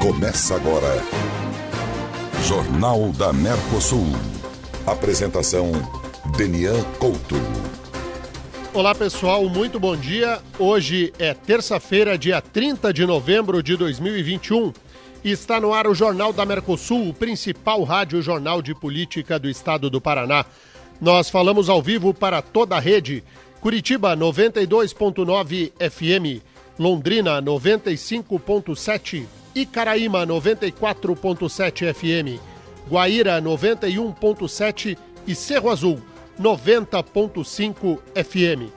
Começa agora, Jornal da Mercosul. Apresentação, Denian Couto. Olá pessoal, muito bom dia. Hoje é terça-feira, dia 30 de novembro de 2021. E está no ar o Jornal da Mercosul, o principal rádio-jornal de política do estado do Paraná. Nós falamos ao vivo para toda a rede. Curitiba 92.9 FM, Londrina 95.7, Icaraíma 94.7 FM, Guaíra 91.7 e Cerro Azul 90.5 FM.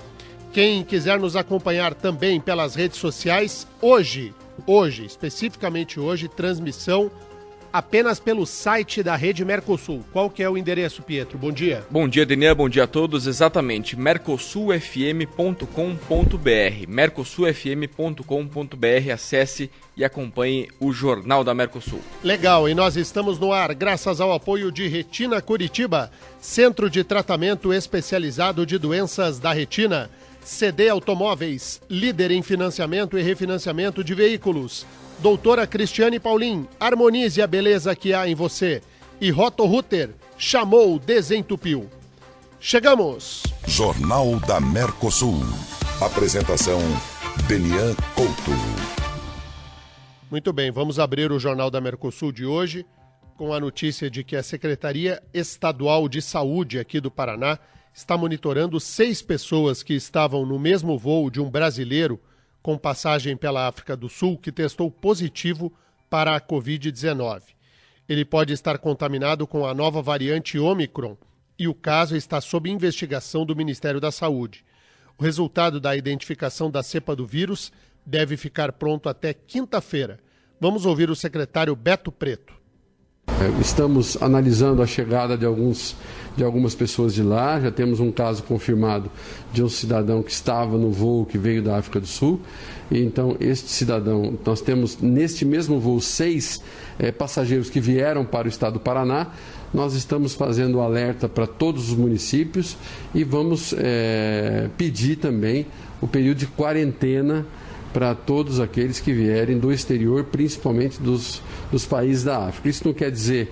Quem quiser nos acompanhar também pelas redes sociais, especificamente hoje, transmissão apenas pelo site da Rede Mercosul. Qual que é o endereço, Pietro? Bom dia. Bom dia, Denian. Bom dia a todos. Exatamente, mercosulfm.com.br. mercosulfm.com.br. Acesse e acompanhe o Jornal da Mercosul. Legal, e nós estamos no ar graças ao apoio de Retina Curitiba, Centro de Tratamento Especializado de Doenças da Retina. CD Automóveis, líder em financiamento e refinanciamento de veículos. Doutora Cristiane Paulin, harmonize a beleza que há em você. E Roto Rooter, chamou, desentupiu. Chegamos! Jornal da Mercosul. Apresentação, Denian Couto. Muito bem, vamos abrir o Jornal da Mercosul de hoje com a notícia de que a Secretaria Estadual de Saúde aqui do Paraná está monitorando 6 pessoas que estavam no mesmo voo de um brasileiro com passagem pela África do Sul que testou positivo para a Covid-19. Ele pode estar contaminado com a nova variante Ômicron e o caso está sob investigação do Ministério da Saúde. O resultado da identificação da cepa do vírus deve ficar pronto até quinta-feira. Vamos ouvir o secretário Beto Preto. Estamos analisando a chegada de algumas pessoas de lá. Já temos um caso confirmado de um cidadão que estava no voo que veio da África do Sul. E então, este cidadão, nós temos neste mesmo voo 6 passageiros que vieram para o estado do Paraná. Nós estamos fazendo alerta para todos os municípios e vamos pedir também o período de quarentena para todos aqueles que vierem do exterior, principalmente dos países da África. Isso não quer dizer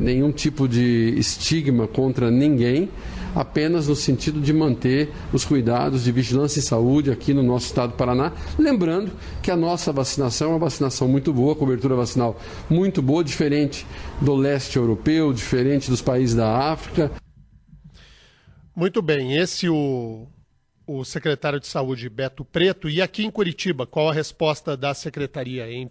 nenhum tipo de estigma contra ninguém, apenas no sentido de manter os cuidados de vigilância e saúde aqui no nosso estado do Paraná. Lembrando que a nossa vacinação é uma vacinação muito boa, cobertura vacinal muito boa, diferente do leste europeu, diferente dos países da África. Muito bem, esse o secretário de Saúde, Beto Preto. E aqui em Curitiba, qual a resposta da secretaria, hein,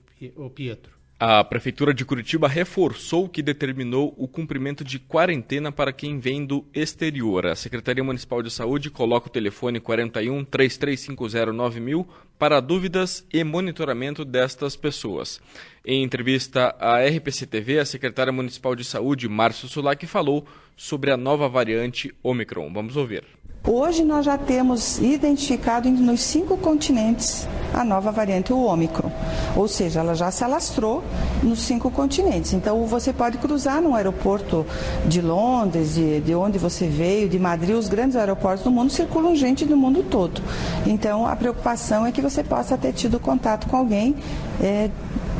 Pietro? A Prefeitura de Curitiba reforçou que determinou o cumprimento de quarentena para quem vem do exterior. A Secretaria Municipal de Saúde coloca o telefone 41 3350 9000 para dúvidas e monitoramento destas pessoas. Em entrevista à RPC TV, a secretária municipal de Saúde, Márcio Sulac, falou sobre a nova variante Ômicron. Vamos ouvir. Hoje nós já temos identificado nos 5 continentes a nova variante, o Ômicron. Ou seja, ela já se alastrou nos 5 continentes. Então você pode cruzar no aeroporto de Londres, de onde você veio, de Madrid, os grandes aeroportos do mundo circulam gente do mundo todo. Então a preocupação é que você possa ter tido contato com alguém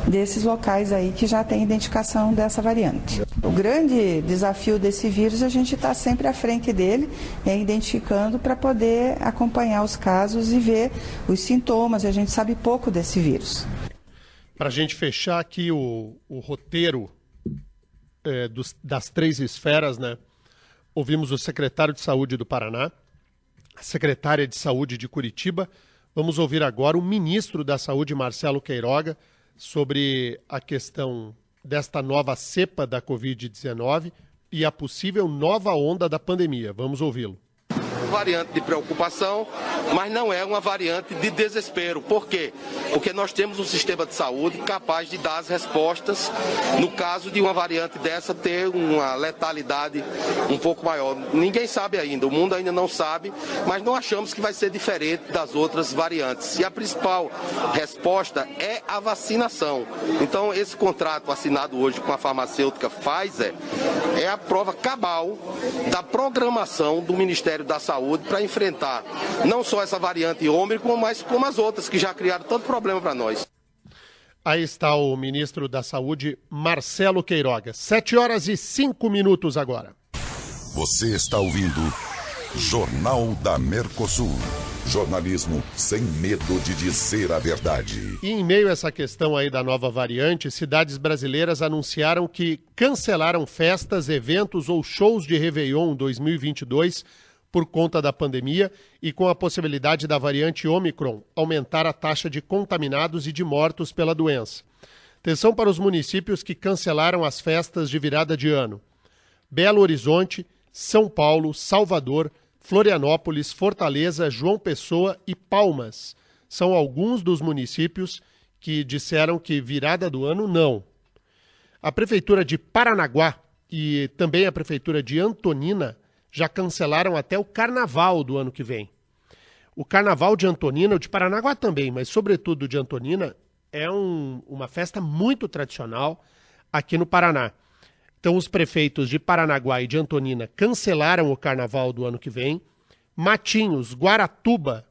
desses locais aí que já tem identificação dessa variante. O grande desafio desse vírus, a gente está sempre à frente dele, identificando para poder acompanhar os casos e ver os sintomas. A gente sabe pouco desse vírus. Para a gente fechar aqui o roteiro das 3 esferas, né? Ouvimos o secretário de Saúde do Paraná, a secretária de Saúde de Curitiba. Vamos ouvir agora o ministro da Saúde, Marcelo Queiroga, sobre a questão desta nova cepa da Covid-19 e a possível nova onda da pandemia. Vamos ouvi-lo. Variante de preocupação, mas não é uma variante de desespero. Por quê? Porque nós temos um sistema de saúde capaz de dar as respostas no caso de uma variante dessa ter uma letalidade um pouco maior. Ninguém sabe ainda, o mundo ainda não sabe, mas não achamos que vai ser diferente das outras variantes. E a principal resposta é a vacinação. Então, esse contrato assinado hoje com a farmacêutica Pfizer é a prova cabal da programação do Ministério da Saúde para enfrentar não só essa variante Ômicron, mas como as outras que já criaram tanto problema para nós. Aí está o ministro da Saúde, Marcelo Queiroga. 7h05 agora. Você está ouvindo Jornal da Mercosul. Jornalismo sem medo de dizer a verdade. E em meio a essa questão aí da nova variante, cidades brasileiras anunciaram que cancelaram festas, eventos ou shows de Réveillon 2022 por conta da pandemia e com a possibilidade da variante Ômicron aumentar a taxa de contaminados e de mortos pela doença. Atenção para os municípios que cancelaram as festas de virada de ano: Belo Horizonte, São Paulo, Salvador, Florianópolis, Fortaleza, João Pessoa e Palmas. São alguns dos municípios que disseram que virada do ano não. A Prefeitura de Paranaguá e também a Prefeitura de Antonina já cancelaram até o Carnaval do ano que vem. O Carnaval de Antonina, o de Paranaguá também, mas sobretudo o de Antonina, é uma festa muito tradicional aqui no Paraná. Então os prefeitos de Paranaguá e de Antonina cancelaram o Carnaval do ano que vem. Matinhos, Guaratuba,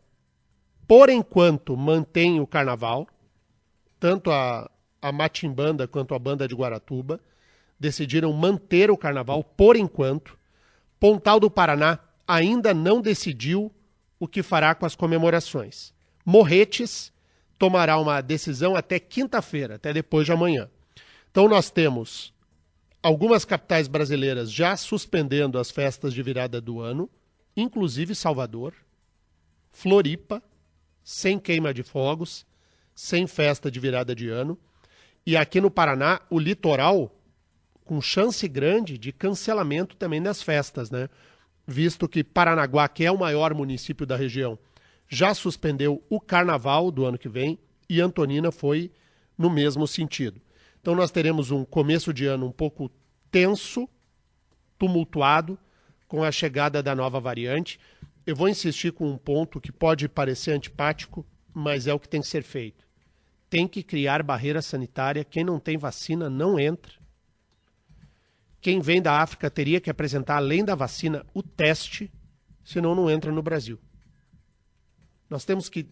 por enquanto, mantém o Carnaval. Tanto a Matimbanda quanto a banda de Guaratuba decidiram manter o Carnaval por enquanto. Pontal do Paraná ainda não decidiu o que fará com as comemorações. Morretes tomará uma decisão até quinta-feira, até depois de amanhã. Então nós temos algumas capitais brasileiras já suspendendo as festas de virada do ano, inclusive Salvador, Floripa, sem queima de fogos, sem festa de virada de ano. E aqui no Paraná, o litoral, com chance grande de cancelamento também das festas, né? Visto que Paranaguá, que é o maior município da região, já suspendeu o Carnaval do ano que vem e Antonina foi no mesmo sentido. Então nós teremos um começo de ano um pouco tenso, tumultuado, com a chegada da nova variante. Eu vou insistir com um ponto que pode parecer antipático, mas é o que tem que ser feito. Tem que criar barreira sanitária. Quem não tem vacina não entra. Quem vem da África teria que apresentar, além da vacina, o teste, senão não entra no Brasil. Nós temos que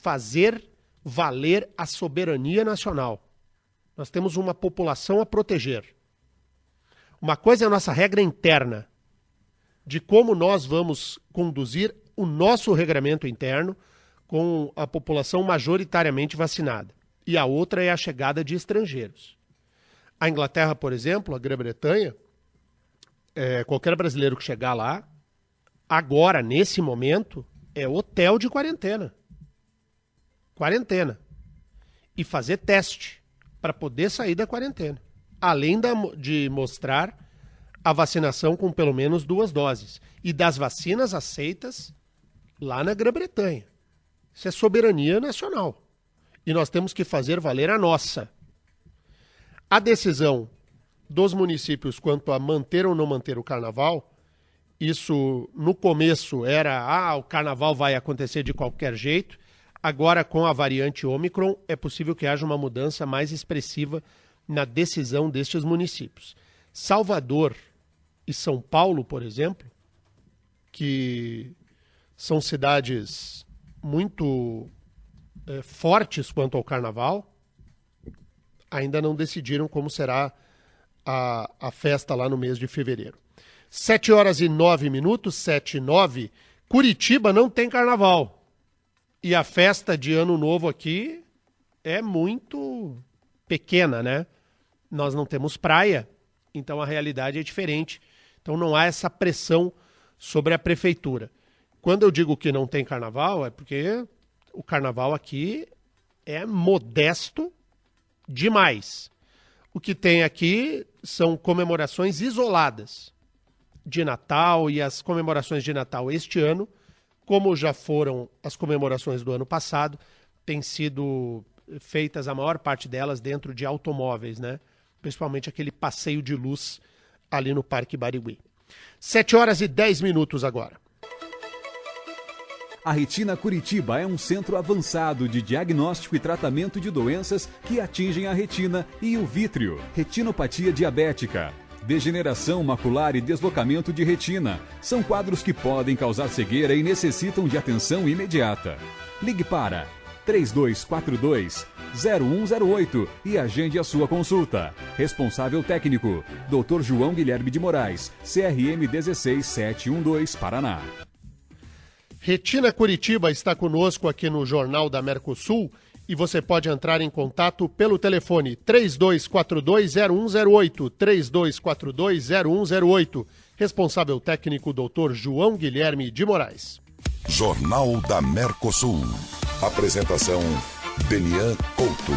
fazer valer a soberania nacional. Nós temos uma população a proteger. Uma coisa é a nossa regra interna, de como nós vamos conduzir o nosso regramento interno com a população majoritariamente vacinada. E a outra é a chegada de estrangeiros. A Inglaterra, por exemplo, a Grã-Bretanha, qualquer brasileiro que chegar lá, agora, nesse momento, é hotel de quarentena. Quarentena. E fazer teste para poder sair da quarentena. Além de mostrar a vacinação com pelo menos 2 doses. E das vacinas aceitas lá na Grã-Bretanha. Isso é soberania nacional. E nós temos que fazer valer a nossa. A decisão dos municípios quanto a manter ou não manter o Carnaval, isso no começo era, o Carnaval vai acontecer de qualquer jeito. Agora, com a variante Ômicron, é possível que haja uma mudança mais expressiva na decisão destes municípios. Salvador e São Paulo, por exemplo, que são cidades muito fortes quanto ao Carnaval, ainda não decidiram como será a festa lá no mês de fevereiro. 7h09, 7h09, Curitiba não tem Carnaval. E a festa de Ano Novo aqui é muito pequena, né? Nós não temos praia, então a realidade é diferente. Então não há essa pressão sobre a prefeitura. Quando eu digo que não tem Carnaval, é porque o Carnaval aqui é modesto demais. O que tem aqui são comemorações isoladas de Natal, e as comemorações de Natal este ano, como já foram as comemorações do ano passado, têm sido feitas, a maior parte delas, dentro de automóveis, né? Principalmente aquele passeio de luz ali no Parque Barigui. 7h10 agora. A Retina Curitiba é um centro avançado de diagnóstico e tratamento de doenças que atingem a retina e o vítreo. Retinopatia diabética, degeneração macular e deslocamento de retina. São quadros que podem causar cegueira e necessitam de atenção imediata. Ligue para 3242-0108 e agende a sua consulta. Responsável técnico, Dr. João Guilherme de Moraes, CRM 16712, Paraná. Retina Curitiba está conosco aqui no Jornal da Mercosul e você pode entrar em contato pelo telefone 3242-0108, 3242-0108. Responsável técnico, Dr. João Guilherme de Moraes. Jornal da Mercosul. Apresentação, Denian Couto.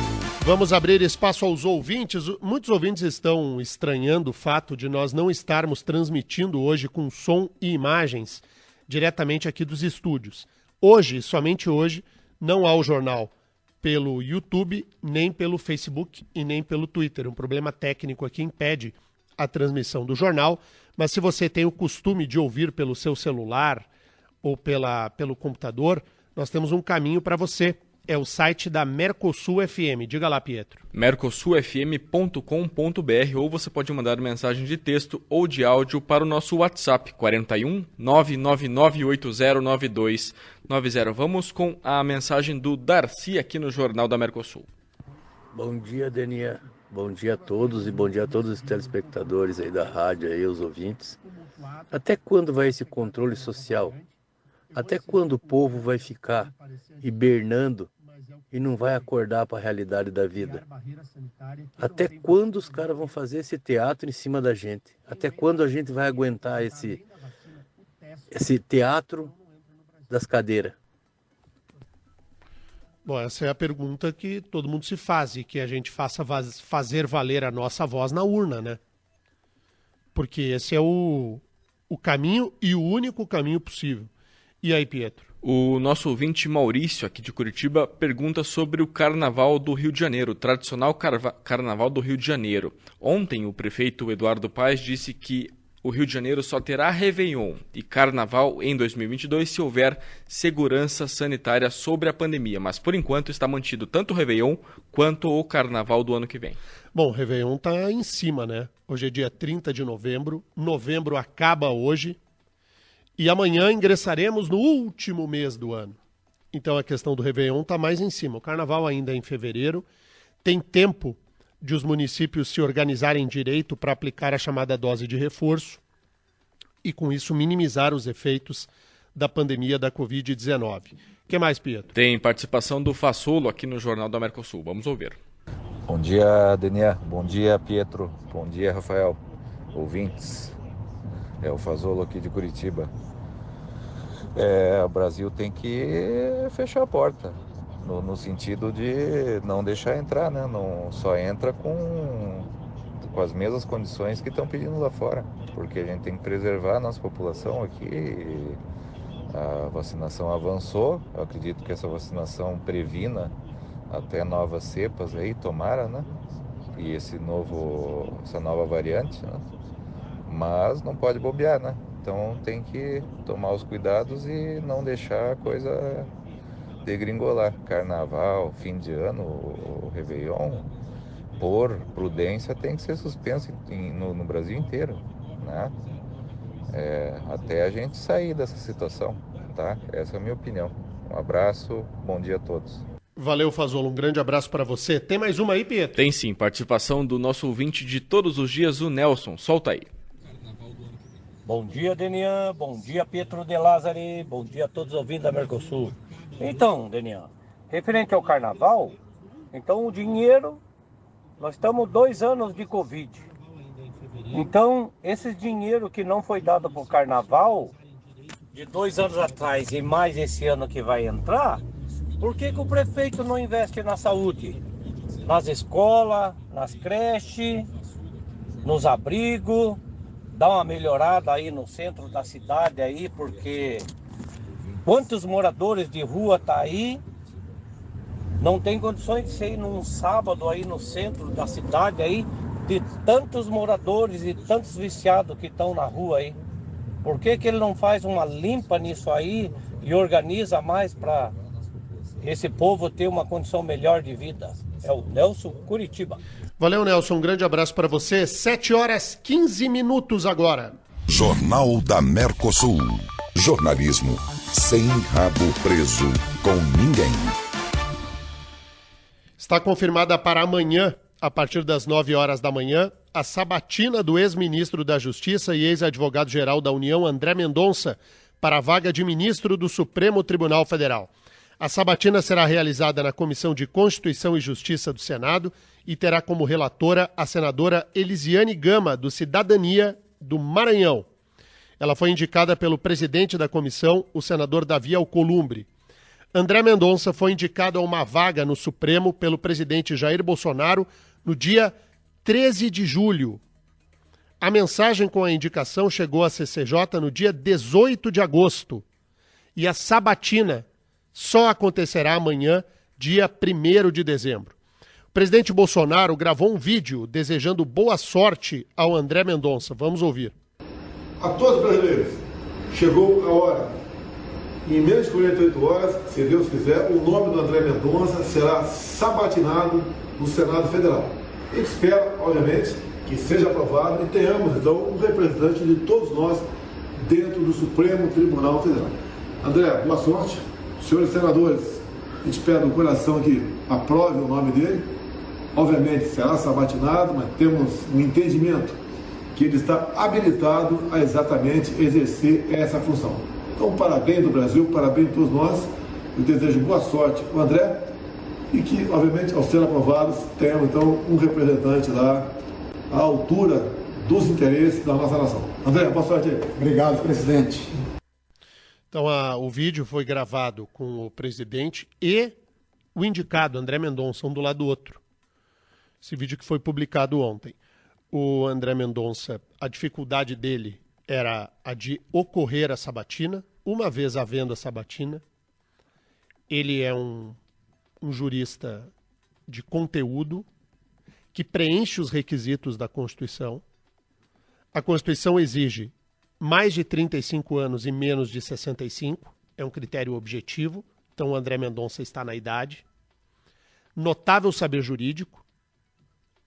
Vamos abrir espaço aos ouvintes. Muitos ouvintes estão estranhando o fato de nós não estarmos transmitindo hoje com som e imagens diretamente aqui dos estúdios. Hoje, somente hoje, não há o jornal pelo YouTube, nem pelo Facebook e nem pelo Twitter. Um problema técnico aqui impede a transmissão do jornal, mas se você tem o costume de ouvir pelo seu celular ou pelo computador, nós temos um caminho para você. É o site da Mercosul FM. Diga lá, Pietro. mercosulfm.com.br, ou você pode mandar mensagem de texto ou de áudio para o nosso WhatsApp 41 999809290. Vamos com a mensagem do Darcy aqui no Jornal da Mercosul. Bom dia, Denian. Bom dia a todos e bom dia a todos os telespectadores aí da rádio, aí, os ouvintes. Até quando vai esse controle social? Até quando o povo vai ficar hibernando e não vai acordar para a realidade da vida? Até quando os caras vão fazer esse teatro em cima da gente? Até quando a gente vai aguentar esse teatro das cadeiras? Bom, essa é a pergunta que todo mundo se faz e que a gente faça fazer valer a nossa voz na urna, né? Porque esse é o caminho e o único caminho possível. E aí, Pietro? O nosso ouvinte Maurício, aqui de Curitiba, pergunta sobre o Carnaval do Rio de Janeiro, o tradicional Carnaval do Rio de Janeiro. Ontem, o prefeito Eduardo Paes disse que o Rio de Janeiro só terá Réveillon e Carnaval em 2022 se houver segurança sanitária sobre a pandemia. Mas, por enquanto, está mantido tanto o Réveillon quanto o Carnaval do ano que vem. Bom, o Réveillon está em cima, né? Hoje é dia 30 de novembro. Novembro acaba hoje. E amanhã ingressaremos no último mês do ano. Então a questão do Réveillon está mais em cima. O Carnaval ainda é em fevereiro. Tem tempo de os municípios se organizarem direito para aplicar a chamada dose de reforço e com isso minimizar os efeitos da pandemia da Covid-19. O que mais, Pietro? Tem participação do Fassolo aqui no Jornal da Mercosul. Vamos ouvir. Bom dia, Denian. Bom dia, Pietro. Bom dia, Rafael. Ouvintes. É o Fassolo aqui de Curitiba. O Brasil tem que fechar a porta, no sentido de não deixar entrar, né? Não só entra com as mesmas condições que estão pedindo lá fora, porque a gente tem que preservar a nossa população aqui. A vacinação avançou, eu acredito que essa vacinação previna até novas cepas aí, tomara, né? E essa nova variante, né? Mas não pode bobear, né? Então tem que tomar os cuidados e não deixar a coisa degringolar. Carnaval, fim de ano, o Réveillon, por prudência, tem que ser suspenso no Brasil inteiro, né? Até a gente sair dessa situação, tá? Essa é a minha opinião. Um abraço, bom dia a todos. Valeu, Fassolo, um grande abraço para você. Tem mais uma aí, Pietro? Tem sim, participação do nosso ouvinte de todos os dias, o Nelson. Solta aí. Bom dia, Denian. Bom dia, Pietro de Lázari. Bom dia a todos os ouvintes da Mercosul. Então, Denian, referente ao Carnaval, então o dinheiro, nós estamos 2 anos de Covid. Então, esse dinheiro que não foi dado para o Carnaval, de 2 anos atrás e mais esse ano que vai entrar, por que o prefeito não investe na saúde? Nas escolas, nas creches, nos abrigos, dá uma melhorada aí no centro da cidade aí, porque quantos moradores de rua tá aí, não tem condições de ser num sábado aí no centro da cidade aí, de tantos moradores e tantos viciados que estão na rua aí. Por que ele não faz uma limpa nisso aí e organiza mais para esse povo ter uma condição melhor de vida? É o Nelson, Curitiba. Valeu, Nelson. Um grande abraço para você. 7h15 agora. Jornal da Mercosul. Jornalismo sem rabo preso com ninguém. Está confirmada para amanhã, a partir das 9h da manhã, a sabatina do ex-ministro da Justiça e ex-advogado-geral da União, André Mendonça, para a vaga de ministro do Supremo Tribunal Federal. A sabatina será realizada na Comissão de Constituição e Justiça do Senado e terá como relatora a senadora Elisiane Gama, do Cidadania do Maranhão. Ela foi indicada pelo presidente da comissão, o senador Davi Alcolumbre. André Mendonça foi indicado a uma vaga no Supremo pelo presidente Jair Bolsonaro no dia 13 de julho. A mensagem com a indicação chegou à CCJ no dia 18 de agosto. E a sabatina só acontecerá amanhã, dia 1º de dezembro. O presidente Bolsonaro gravou um vídeo desejando boa sorte ao André Mendonça. Vamos ouvir. A todos os brasileiros, chegou a hora. Em menos de 48 horas, se Deus quiser, o nome do André Mendonça será sabatinado no Senado Federal. A gente espera, obviamente, que seja aprovado e tenhamos, então, um representante de todos nós dentro do Supremo Tribunal Federal. André, boa sorte. Senhores senadores, a gente pede no coração que aprove o nome dele. Obviamente, será sabatinado, mas temos um entendimento que ele está habilitado a exatamente exercer essa função. Então, parabéns do Brasil, parabéns a todos nós. Eu desejo boa sorte ao André e que, obviamente, ao ser aprovados, tenhamos, então, um representante lá à altura dos interesses da nossa nação. André, boa sorte aí. Obrigado, presidente. Então, o vídeo foi gravado com o presidente e o indicado, André Mendonça, um do lado do outro. Esse vídeo que foi publicado ontem. O André Mendonça, a dificuldade dele era a de ocorrer a sabatina. Uma vez havendo a sabatina, ele é um jurista de conteúdo que preenche os requisitos da Constituição. A Constituição exige mais de 35 anos e menos de 65. É um critério objetivo. Então o André Mendonça está na idade. Notável saber jurídico.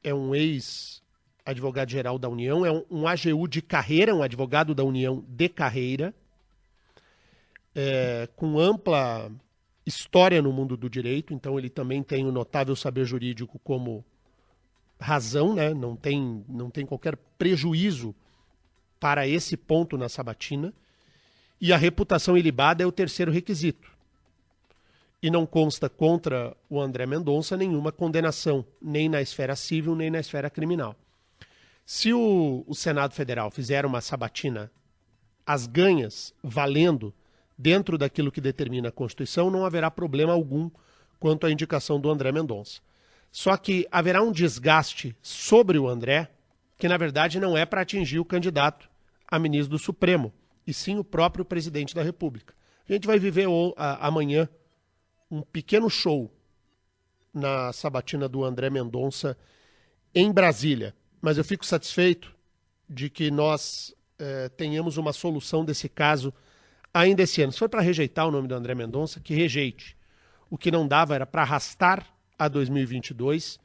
É um ex-advogado-geral da União. É um AGU de carreira, um advogado da União de carreira. Com ampla história no mundo do direito. Então ele também tem um notável saber jurídico como razão, né? Não tem qualquer prejuízo para esse ponto na sabatina. E a reputação ilibada é o terceiro requisito. E não consta contra o André Mendonça nenhuma condenação, nem na esfera civil, nem na esfera criminal. Se o Senado Federal fizer uma sabatina às ganhas, valendo, dentro daquilo que determina a Constituição, não haverá problema algum quanto à indicação do André Mendonça. Só que haverá um desgaste sobre o André, que na verdade não é para atingir o candidato a ministro do Supremo, e sim o próprio presidente da República. A gente vai viver amanhã um pequeno show na sabatina do André Mendonça em Brasília. Mas eu fico satisfeito de que nós tenhamos uma solução desse caso ainda esse ano. Se for para rejeitar o nome do André Mendonça, que rejeite. O que não dava era para arrastar a 2022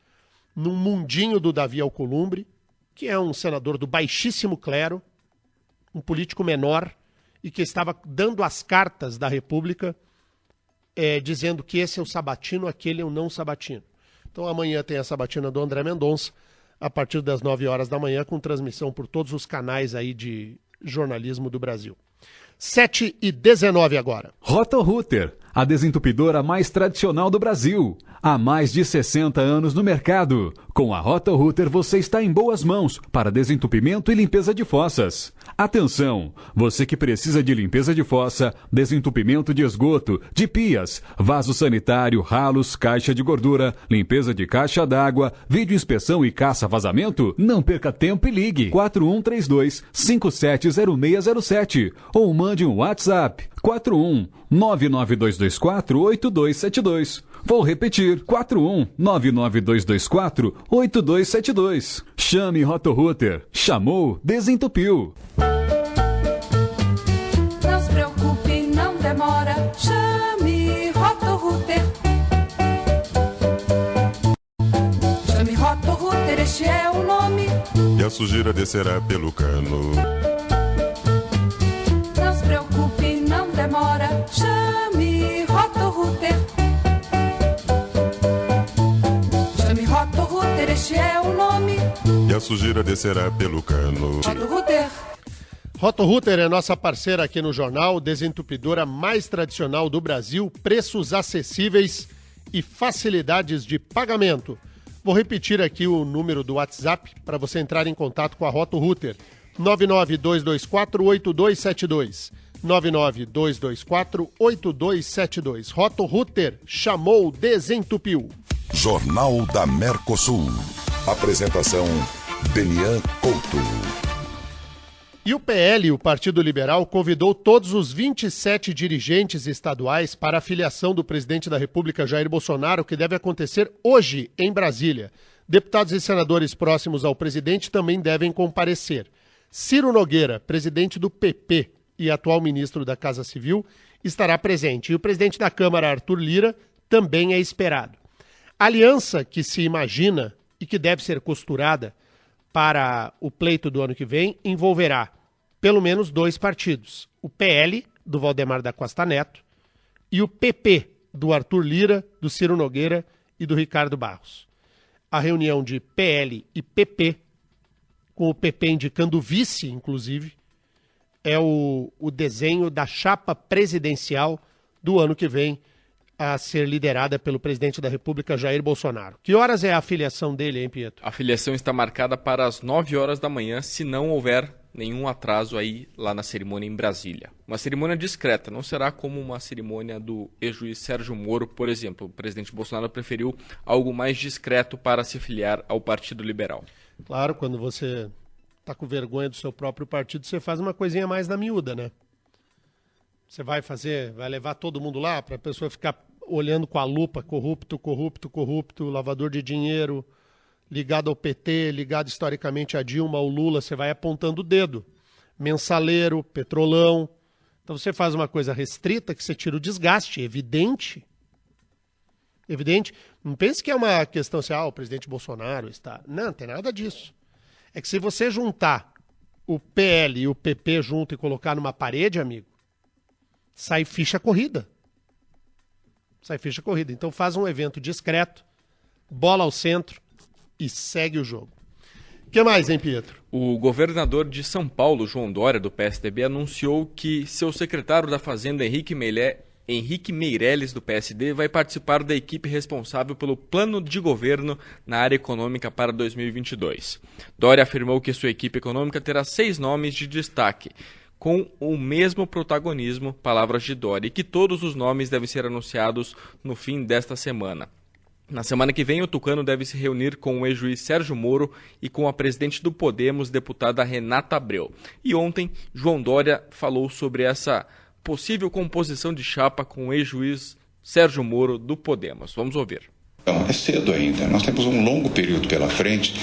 num mundinho do Davi Alcolumbre, que é um senador do baixíssimo clero, um político menor, e que estava dando as cartas da República, dizendo que esse é o sabatino, aquele é o não sabatino. Então amanhã tem a sabatina do André Mendonça, a partir das 9h da manhã, com transmissão por todos os canais aí de jornalismo do Brasil. 7h19 agora. Roto-Rooter, a desentupidora mais tradicional do Brasil. Há mais de 60 anos no mercado. Com a Roto-Rooter você está em boas mãos para desentupimento e limpeza de fossas. Atenção, você que precisa de limpeza de fossa, desentupimento de esgoto, de pias, vaso sanitário, ralos, caixa de gordura, limpeza de caixa d'água, videoinspeção e caça-vazamento, não perca tempo e ligue 4132-570607 ou mande um WhatsApp 41-99224-8272. Vou repetir, 41-99224-8272. Chame Roto-Rooter. Chamou, desentupiu. Não se preocupe, não demora. Chame Roto-Rooter. Chame Roto-Rooter, sujeira descerá pelo cano. Não se preocupe, não demora. Chame Roto-Rooter. Chame Roto-Rooter, este é o nome. E a sujeira descerá pelo cano. Roto-Rooter. Roto-Rooter é nossa parceira aqui no jornal, desentupidora mais tradicional do Brasil, preços acessíveis e facilidades de pagamento. Vou repetir aqui o número do WhatsApp para você entrar em contato com a Roto-Rooter. 992248272. 992248272. Roto-Rooter, chamou, desentupiu. Jornal da Mercosul. Apresentação, Denian Couto. E o PL, o Partido Liberal, convidou todos os 27 dirigentes estaduais para a filiação do presidente da República, Jair Bolsonaro, que deve acontecer hoje em Brasília. Deputados e senadores próximos ao presidente também devem comparecer. Ciro Nogueira, presidente do PP e atual ministro da Casa Civil, estará presente. E o presidente da Câmara, Arthur Lira, também é esperado. A aliança que se imagina e que deve ser costurada para o pleito do ano que vem envolverá pelo menos 2 partidos. O PL, do Valdemar da Costa Neto, e o PP, do Arthur Lira, do Ciro Nogueira e do Ricardo Barros. A reunião de PL e PP, com o PP indicando vice, inclusive, é o desenho da chapa presidencial do ano que vem a ser liderada pelo presidente da República, Jair Bolsonaro. Que horas é a filiação dele, hein, Pietro? A filiação está marcada para as 9 horas da manhã, se não houver nenhum atraso aí lá na cerimônia em Brasília. Uma cerimônia discreta, não será como uma cerimônia do ex-juiz Sérgio Moro, por exemplo. O presidente Bolsonaro preferiu algo mais discreto para se filiar ao Partido Liberal. Claro, quando você está com vergonha do seu próprio partido, você faz uma coisinha mais na miúda, né? Você vai levar todo mundo lá para a pessoa ficar olhando com a lupa, corrupto, corrupto, corrupto, lavador de dinheiro, ligado ao PT, ligado historicamente a Dilma, ao Lula, você vai apontando o dedo. Mensaleiro, petrolão. Então você faz uma coisa restrita que você tira o desgaste, evidente. Evidente. Não pense que é uma questão assim, o presidente Bolsonaro está... Não tem nada disso. É que se você juntar o PL e o PP junto e colocar numa parede, amigo, sai ficha corrida. Sai ficha corrida. Então faz um evento discreto, bola ao centro e segue o jogo. O que mais, hein, Pietro? O governador de São Paulo, João Dória, do PSDB, anunciou que seu secretário da Fazenda, Henrique Meirelles, do PSD, vai participar da equipe responsável pelo plano de governo na área econômica para 2022. Dória afirmou que sua equipe econômica terá 6 nomes de destaque, com o mesmo protagonismo, palavras de Dória, e que todos os nomes devem ser anunciados no fim desta semana. Na semana que vem, o tucano deve se reunir com o ex-juiz Sérgio Moro e com a presidente do Podemos, deputada Renata Abreu. E ontem, João Dória falou sobre essa possível composição de chapa com o ex-juiz Sérgio Moro do Podemos. Vamos ouvir. Então, é cedo ainda. Nós temos um longo período pela frente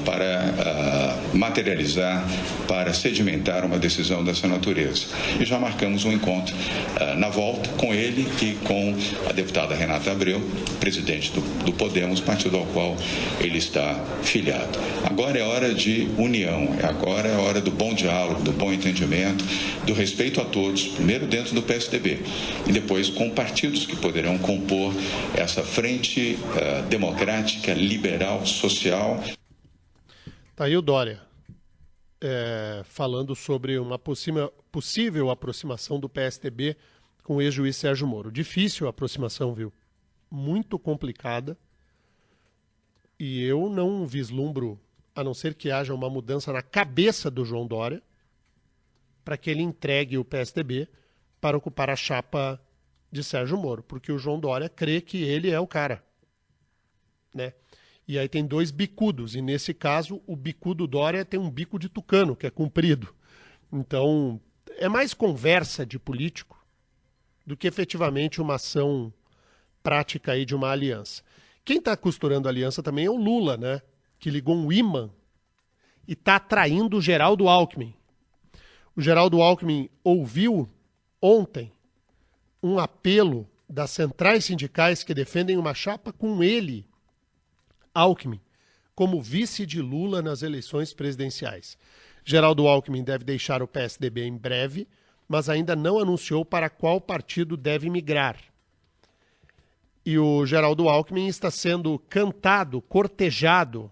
para materializar, para sedimentar uma decisão dessa natureza. E já marcamos um encontro na volta com ele e com a deputada Renata Abreu, presidente do Podemos, partido ao qual ele está filiado. Agora é hora de união, agora é hora do bom diálogo, do bom entendimento, do respeito a todos, primeiro dentro do PSDB e depois com partidos que poderão compor essa frente democrática, liberal, social. Tá aí o Dória falando sobre uma possível aproximação do PSDB com o ex-juiz Sérgio Moro. Difícil a aproximação, viu? Muito complicada. E eu não vislumbro, a não ser que haja uma mudança na cabeça do João Dória, para que ele entregue o PSDB para ocupar a chapa de Sérgio Moro, porque o João Dória crê que ele é o cara, né? E aí tem 2 bicudos, e nesse caso o bicudo Dória tem um bico de tucano, que é comprido. Então é mais conversa de político do que efetivamente uma ação prática aí de uma aliança. Quem está costurando a aliança também é o Lula, né? Que ligou um imã e está atraindo o Geraldo Alckmin. O Geraldo Alckmin ouviu ontem um apelo das centrais sindicais que defendem uma chapa com ele, Alckmin, como vice de Lula nas eleições presidenciais. Geraldo Alckmin deve deixar o PSDB em breve, mas ainda não anunciou para qual partido deve migrar. E o Geraldo Alckmin está sendo cantado, cortejado,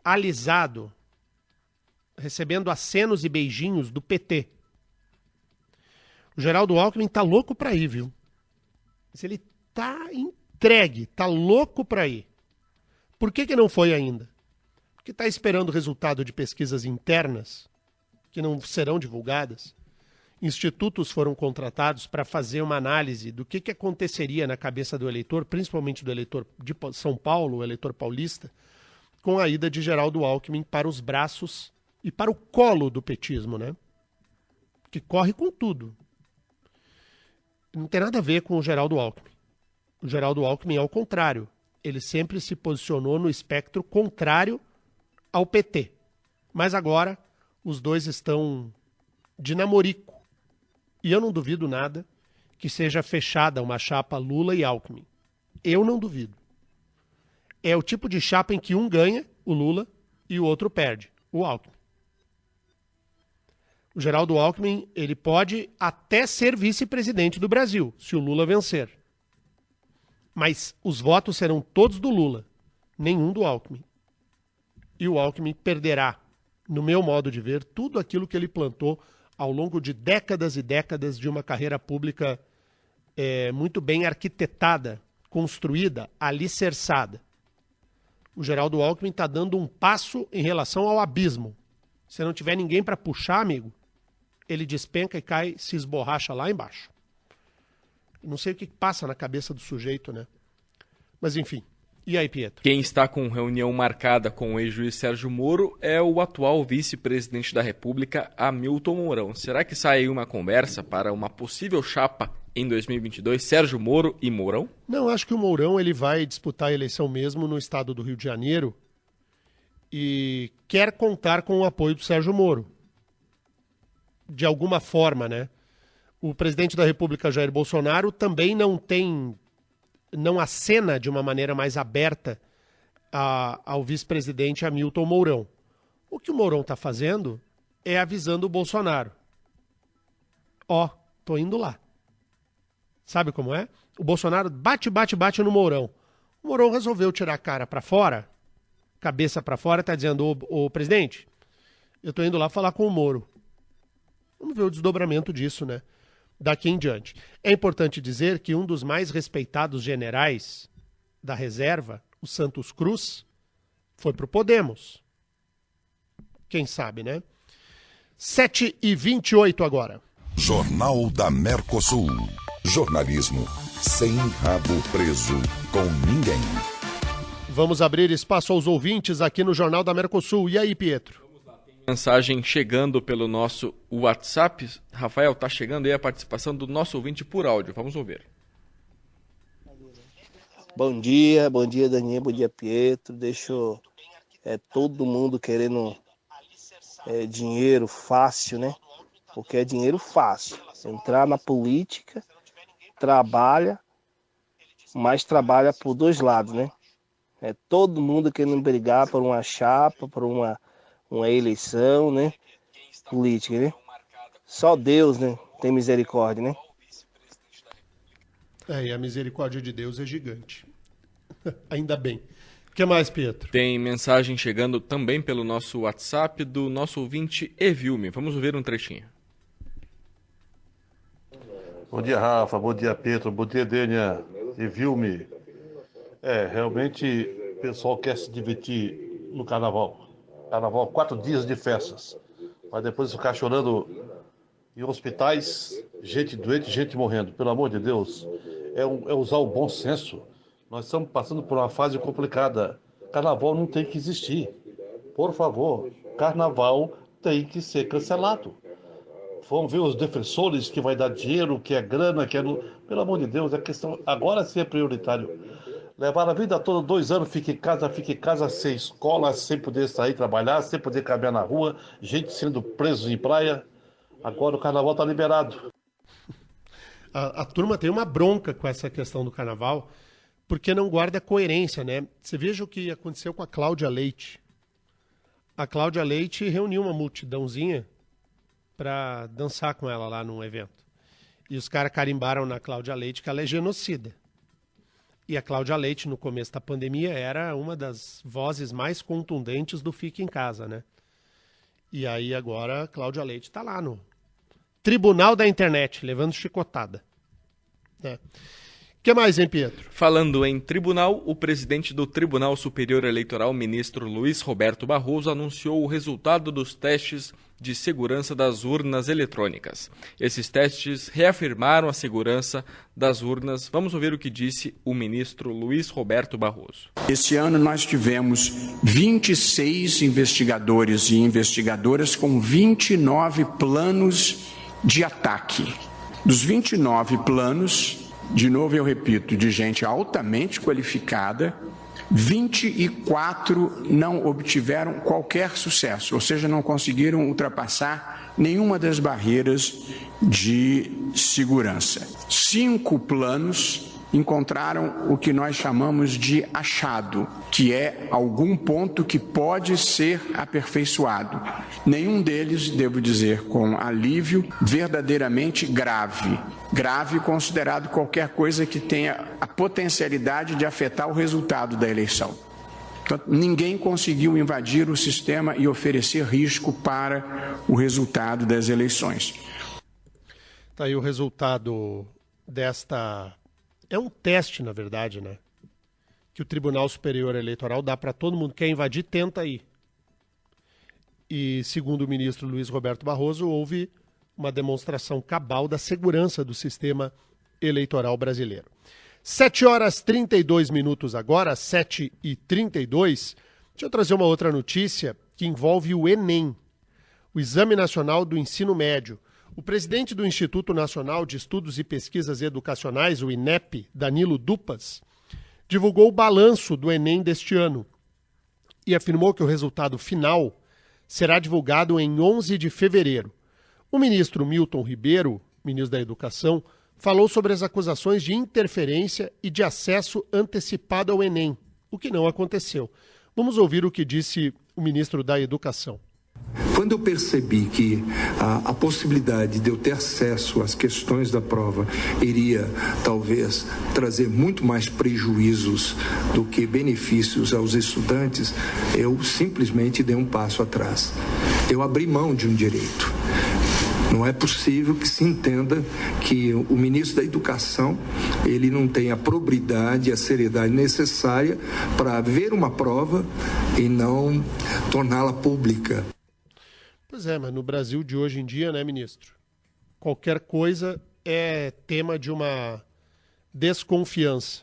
alisado, recebendo acenos e beijinhos do PT. O Geraldo Alckmin está louco para ir, viu? Mas ele está entregue, está louco para ir. Por que não foi ainda? Porque está esperando o resultado de pesquisas internas, que não serão divulgadas. Institutos foram contratados para fazer uma análise do que aconteceria na cabeça do eleitor, principalmente do eleitor de São Paulo, o eleitor paulista, com a ida de Geraldo Alckmin para os braços e para o colo do petismo, né? Que corre com tudo. Não tem nada a ver com o Geraldo Alckmin. O Geraldo Alckmin, ao contrário, ele sempre se posicionou no espectro contrário ao PT. Mas agora os dois estão de namorico. E eu não duvido nada que seja fechada uma chapa Lula e Alckmin. Eu não duvido. É o tipo de chapa em que um ganha, o Lula, e o outro perde, o Alckmin. O Geraldo Alckmin, ele pode até ser vice-presidente do Brasil, se o Lula vencer. Mas os votos serão todos do Lula, nenhum do Alckmin. E o Alckmin perderá, no meu modo de ver, tudo aquilo que ele plantou ao longo de décadas e décadas de uma carreira pública muito bem arquitetada, construída, alicerçada. O Geraldo Alckmin está dando um passo em relação ao abismo. Se não tiver ninguém para puxar, amigo, ele despenca e cai, se esborracha lá embaixo. Não sei o que passa na cabeça do sujeito, né? Mas enfim. E aí, Pietro? Quem está com reunião marcada com o ex-juiz Sérgio Moro é o atual vice-presidente da República, Hamilton Mourão. Será que sai aí uma conversa para uma possível chapa em 2022, Sérgio Moro e Mourão? Não, acho que o Mourão ele vai disputar a eleição mesmo no estado do Rio de Janeiro e quer contar com o apoio do Sérgio Moro. De alguma forma, né? O presidente da República, Jair Bolsonaro, também não acena de uma maneira mais aberta ao vice-presidente Hamilton Mourão. O que o Mourão está fazendo é avisando o Bolsonaro. Tô indo lá. Sabe como é? O Bolsonaro bate no Mourão. O Mourão resolveu tirar a cara para fora, cabeça para fora, tá dizendo, ô presidente, eu tô indo lá falar com o Moro. Vamos ver o desdobramento disso, né? Daqui em diante. É importante dizer que um dos mais respeitados generais da reserva, o Santos Cruz, foi pro Podemos. Quem sabe, né? 7h28 agora. Jornal da Mercosul. Jornalismo sem rabo preso com ninguém. Vamos abrir espaço aos ouvintes aqui no Jornal da Mercosul. E aí, Pietro? Mensagem chegando pelo nosso WhatsApp. Rafael, tá chegando aí a participação do nosso ouvinte por áudio. Vamos ouvir. Bom dia Daniel, bom dia Pietro. Deixo todo mundo querendo dinheiro fácil, né? Porque é dinheiro fácil. Entrar na política, trabalha, mas trabalha por dois lados, né? É todo mundo querendo brigar por uma chapa, por uma eleição, né? Política, né? Só Deus, né? Tem misericórdia, né? E a misericórdia de Deus é gigante. Ainda bem. O que mais, Pietro? Tem mensagem chegando também pelo nosso WhatsApp do nosso ouvinte Evilme. Vamos ouvir um trechinho. Bom dia, Rafa. Bom dia, Pietro. Bom dia, Dênia. Evilme. Realmente o pessoal quer se divertir no carnaval. Carnaval, 4 dias de festas. Mas depois ficar chorando em hospitais, gente doente, gente morrendo. Pelo amor de Deus, é usar o bom senso. Nós estamos passando por uma fase complicada. Carnaval não tem que existir. Por favor, carnaval tem que ser cancelado. Vamos ver os defensores que vai dar dinheiro, que é grana, que é... Pelo amor de Deus, é questão... Agora sim é prioritário. Levar a vida toda, 2 anos, fica em casa sem escola, sem poder sair trabalhar, sem poder caminhar na rua, gente sendo preso em praia. Agora o carnaval está liberado. A turma tem uma bronca com essa questão do carnaval, porque não guarda coerência, né? Você veja o que aconteceu com a Cláudia Leite. A Cláudia Leite reuniu uma multidãozinha para dançar com ela lá num evento. E os caras carimbaram na Cláudia Leite que ela é genocida. E a Cláudia Leite, no começo da pandemia, era uma das vozes mais contundentes do Fique em Casa, né? E aí agora a Cláudia Leite está lá no Tribunal da Internet, levando chicotada. O que mais, hein, Pietro? Falando em tribunal, o presidente do Tribunal Superior Eleitoral, ministro Luiz Roberto Barroso, anunciou o resultado dos testes de segurança das urnas eletrônicas. Esses testes reafirmaram a segurança das urnas. Vamos ouvir o que disse o ministro Luiz Roberto Barroso. Este ano nós tivemos 26 investigadores e investigadoras com 29 planos de ataque. Dos 29 planos, de novo eu repito, de gente altamente qualificada, 24 não obtiveram qualquer sucesso, ou seja, não conseguiram ultrapassar nenhuma das barreiras de segurança. 5 planos encontraram o que nós chamamos de achado, que é algum ponto que pode ser aperfeiçoado. Nenhum deles, devo dizer com alívio, verdadeiramente grave. Grave considerado qualquer coisa que tenha a potencialidade de afetar o resultado da eleição. Então, ninguém conseguiu invadir o sistema e oferecer risco para o resultado das eleições. Tá aí o resultado desta... É um teste, na verdade, né? Que o Tribunal Superior Eleitoral dá para todo mundo que quer invadir, tenta ir. E, segundo o ministro Luiz Roberto Barroso, houve uma demonstração cabal da segurança do sistema eleitoral brasileiro. 7h32 agora, 7h32. Deixa eu trazer uma outra notícia que envolve o Enem, o Exame Nacional do Ensino Médio. O presidente do Instituto Nacional de Estudos e Pesquisas Educacionais, o INEP, Danilo Dupas, divulgou o balanço do Enem deste ano e afirmou que o resultado final será divulgado em 11 de fevereiro. O ministro Milton Ribeiro, ministro da Educação, falou sobre as acusações de interferência e de acesso antecipado ao Enem, o que não aconteceu. Vamos ouvir o que disse o ministro da Educação. Quando eu percebi que a possibilidade de eu ter acesso às questões da prova iria, talvez, trazer muito mais prejuízos do que benefícios aos estudantes, eu simplesmente dei um passo atrás. Eu abri mão de um direito. Não é possível que se entenda que o ministro da Educação ele não tem a probidade, a seriedade necessária para ver uma prova e não torná-la pública. Pois é, mas no Brasil de hoje em dia, né, ministro? Qualquer coisa é tema de uma desconfiança.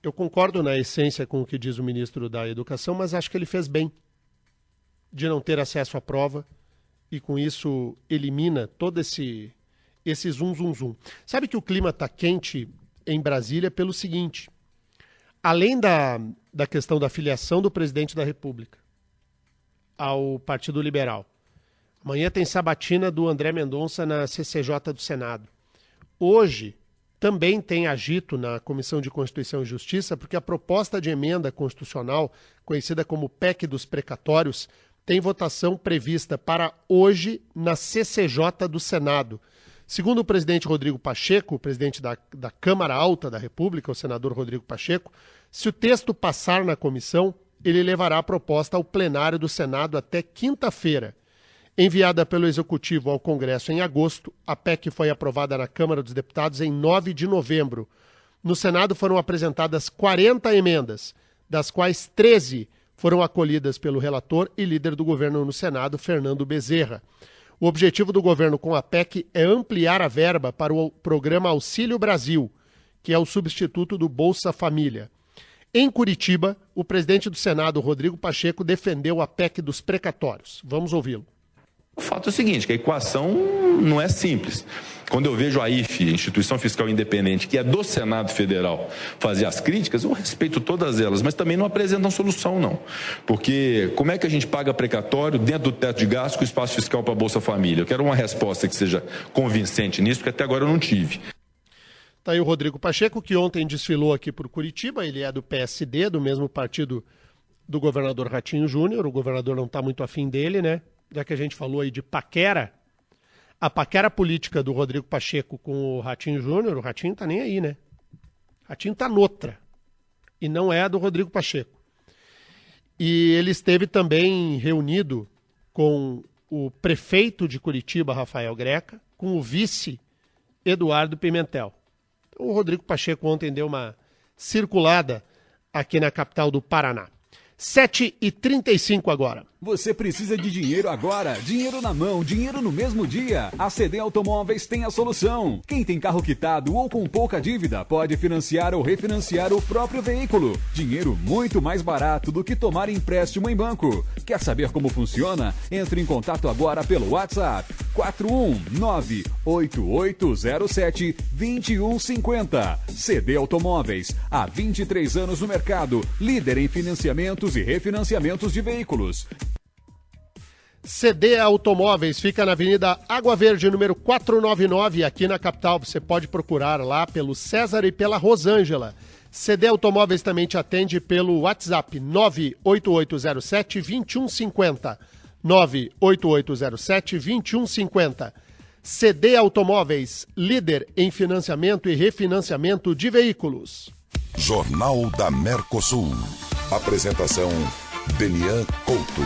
Eu concordo na essência com o que diz o ministro da Educação, mas acho que ele fez bem de não ter acesso à prova e com isso elimina todo esse zum. Sabe que o clima está quente em Brasília pelo seguinte: além da questão da filiação do presidente da República ao Partido Liberal, amanhã tem sabatina do André Mendonça na CCJ do Senado. Hoje também tem agito na Comissão de Constituição e Justiça, porque a proposta de emenda constitucional, conhecida como PEC dos precatórios, tem votação prevista para hoje na CCJ do Senado. Segundo o presidente Rodrigo Pacheco, o presidente da Câmara Alta da República, o senador Rodrigo Pacheco, se o texto passar na comissão, ele levará a proposta ao plenário do Senado até quinta-feira. Enviada pelo Executivo ao Congresso em agosto, a PEC foi aprovada na Câmara dos Deputados em 9 de novembro. No Senado foram apresentadas 40 emendas, das quais 13 foram acolhidas pelo relator e líder do governo no Senado, Fernando Bezerra. O objetivo do governo com a PEC é ampliar a verba para o programa Auxílio Brasil, que é o substituto do Bolsa Família. Em Curitiba, o presidente do Senado, Rodrigo Pacheco, defendeu a PEC dos precatórios. Vamos ouvi-lo. O fato é o seguinte, que a equação não é simples. Quando eu vejo a IFE, Instituição Fiscal Independente, que é do Senado Federal, fazer as críticas, eu respeito todas elas, mas também não apresentam solução, não. Porque como é que a gente paga precatório dentro do teto de gasto com espaço fiscal para a Bolsa Família? Eu quero uma resposta que seja convincente nisso, porque até agora eu não tive. Tá aí o Rodrigo Pacheco, que ontem desfilou aqui por Curitiba, ele é do PSD, do mesmo partido do governador Ratinho Júnior, o governador não está muito afim dele, né? Já que a gente falou aí de paquera, a paquera política do Rodrigo Pacheco com o Ratinho Júnior, o Ratinho tá nem aí, né? O Ratinho tá noutra, e não é a do Rodrigo Pacheco. E ele esteve também reunido com o prefeito de Curitiba, Rafael Greca, com o vice Eduardo Pimentel. Então, o Rodrigo Pacheco ontem deu uma circulada aqui na capital do Paraná. 7h35 agora. Você precisa de dinheiro agora, dinheiro na mão, dinheiro no mesmo dia. A CD Automóveis tem a solução. Quem tem carro quitado ou com pouca dívida pode financiar ou refinanciar o próprio veículo. Dinheiro muito mais barato do que tomar empréstimo em banco. Quer saber como funciona? Entre em contato agora pelo WhatsApp 41988072150. CD Automóveis, há 23 anos no mercado, líder em financiamentos e refinanciamentos de veículos. CD Automóveis fica na Avenida Água Verde, número 499, aqui na capital. Você pode procurar lá pelo César e pela Rosângela. CD Automóveis também te atende pelo WhatsApp 98807-2150. 98807-2150. CD Automóveis, líder em financiamento e refinanciamento de veículos. Jornal da Mercosul. Apresentação, Denian Couto.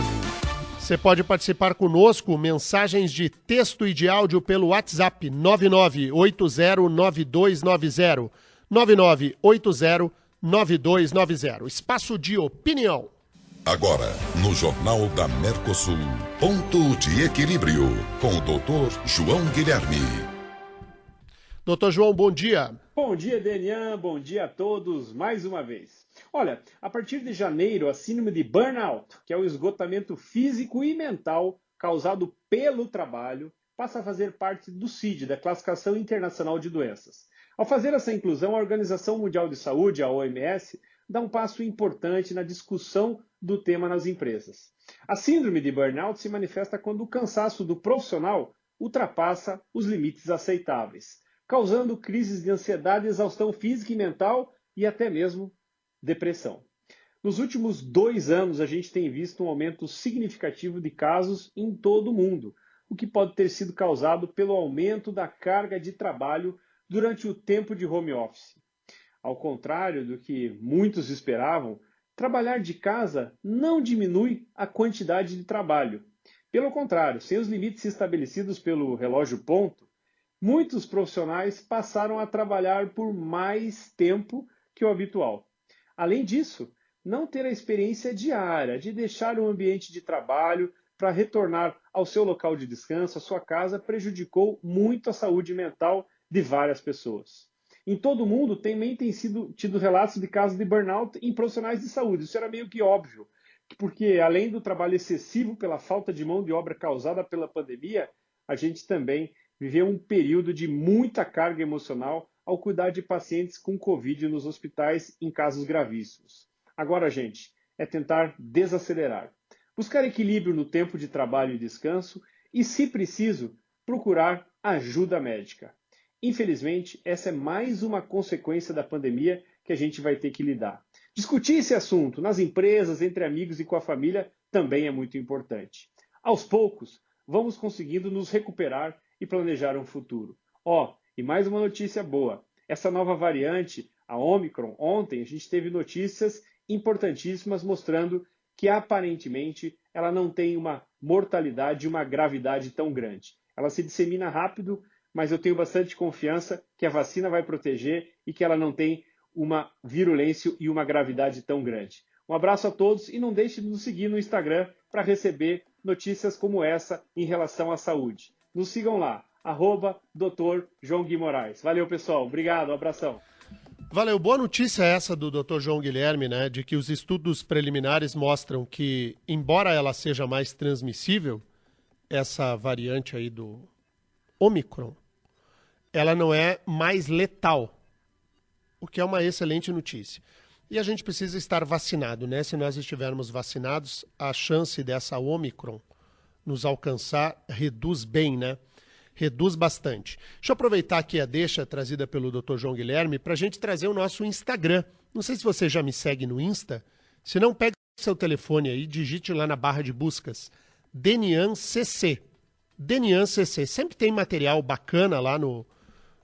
Você pode participar conosco, mensagens de texto e de áudio pelo WhatsApp 99809290. 99809290. Espaço de opinião. Agora, no Jornal da Mercosul, ponto de equilíbrio, com o Dr. João Guilherme. Doutor João, bom dia. Bom dia, Denian. Bom dia a todos, mais uma vez. Olha, a partir de janeiro, a síndrome de burnout, que é o esgotamento físico e mental causado pelo trabalho, passa a fazer parte do CID, da Classificação Internacional de Doenças. Ao fazer essa inclusão, a Organização Mundial de Saúde, a OMS, dá um passo importante na discussão do tema nas empresas. A síndrome de burnout se manifesta quando o cansaço do profissional ultrapassa os limites aceitáveis, causando crises de ansiedade, exaustão física e mental e até mesmo depressão. Nos últimos 2 anos, a gente tem visto um aumento significativo de casos em todo o mundo, o que pode ter sido causado pelo aumento da carga de trabalho durante o tempo de home office. Ao contrário do que muitos esperavam, trabalhar de casa não diminui a quantidade de trabalho. Pelo contrário, sem os limites estabelecidos pelo relógio ponto, muitos profissionais passaram a trabalhar por mais tempo que o habitual. Além disso, não ter a experiência diária de deixar o ambiente de trabalho para retornar ao seu local de descanso, a sua casa, prejudicou muito a saúde mental de várias pessoas. Em todo o mundo também tem tido relatos de casos de burnout em profissionais de saúde. Isso era meio que óbvio, porque além do trabalho excessivo pela falta de mão de obra causada pela pandemia, a gente também viveu um período de muita carga emocional ao cuidar de pacientes com Covid nos hospitais em casos gravíssimos. Agora, gente, é tentar desacelerar, buscar equilíbrio no tempo de trabalho e descanso e, se preciso, procurar ajuda médica. Infelizmente, essa é mais uma consequência da pandemia que a gente vai ter que lidar. Discutir esse assunto nas empresas, entre amigos e com a família também é muito importante. Aos poucos, vamos conseguindo nos recuperar e planejar um futuro. E mais uma notícia boa. Essa nova variante, a Omicron, ontem a gente teve notícias importantíssimas mostrando que aparentemente ela não tem uma mortalidade e uma gravidade tão grande. Ela se dissemina rápido, mas eu tenho bastante confiança que a vacina vai proteger e que ela não tem uma virulência e uma gravidade tão grande. Um abraço a todos e não deixe de nos seguir no Instagram para receber notícias como essa em relação à saúde. Nos sigam lá, @Dr. João Gui Moraes. Valeu, pessoal. Obrigado, um abração. Valeu. Boa notícia essa do Dr. João Guilherme, né? De que os estudos preliminares mostram que, embora ela seja mais transmissível, essa variante aí do Omicron, ela não é mais letal, o que é uma excelente notícia. E a gente precisa estar vacinado, né? Se nós estivermos vacinados, a chance dessa Omicron nos alcançar reduz bem, né? reduz bastante. Deixa eu aproveitar aqui a deixa trazida pelo Dr. João Guilherme para a gente trazer o nosso Instagram. Não sei se você já me segue no Insta, se não, pega seu telefone aí, digite lá na barra de buscas, Denian CC. Denian CC. Sempre tem material bacana lá no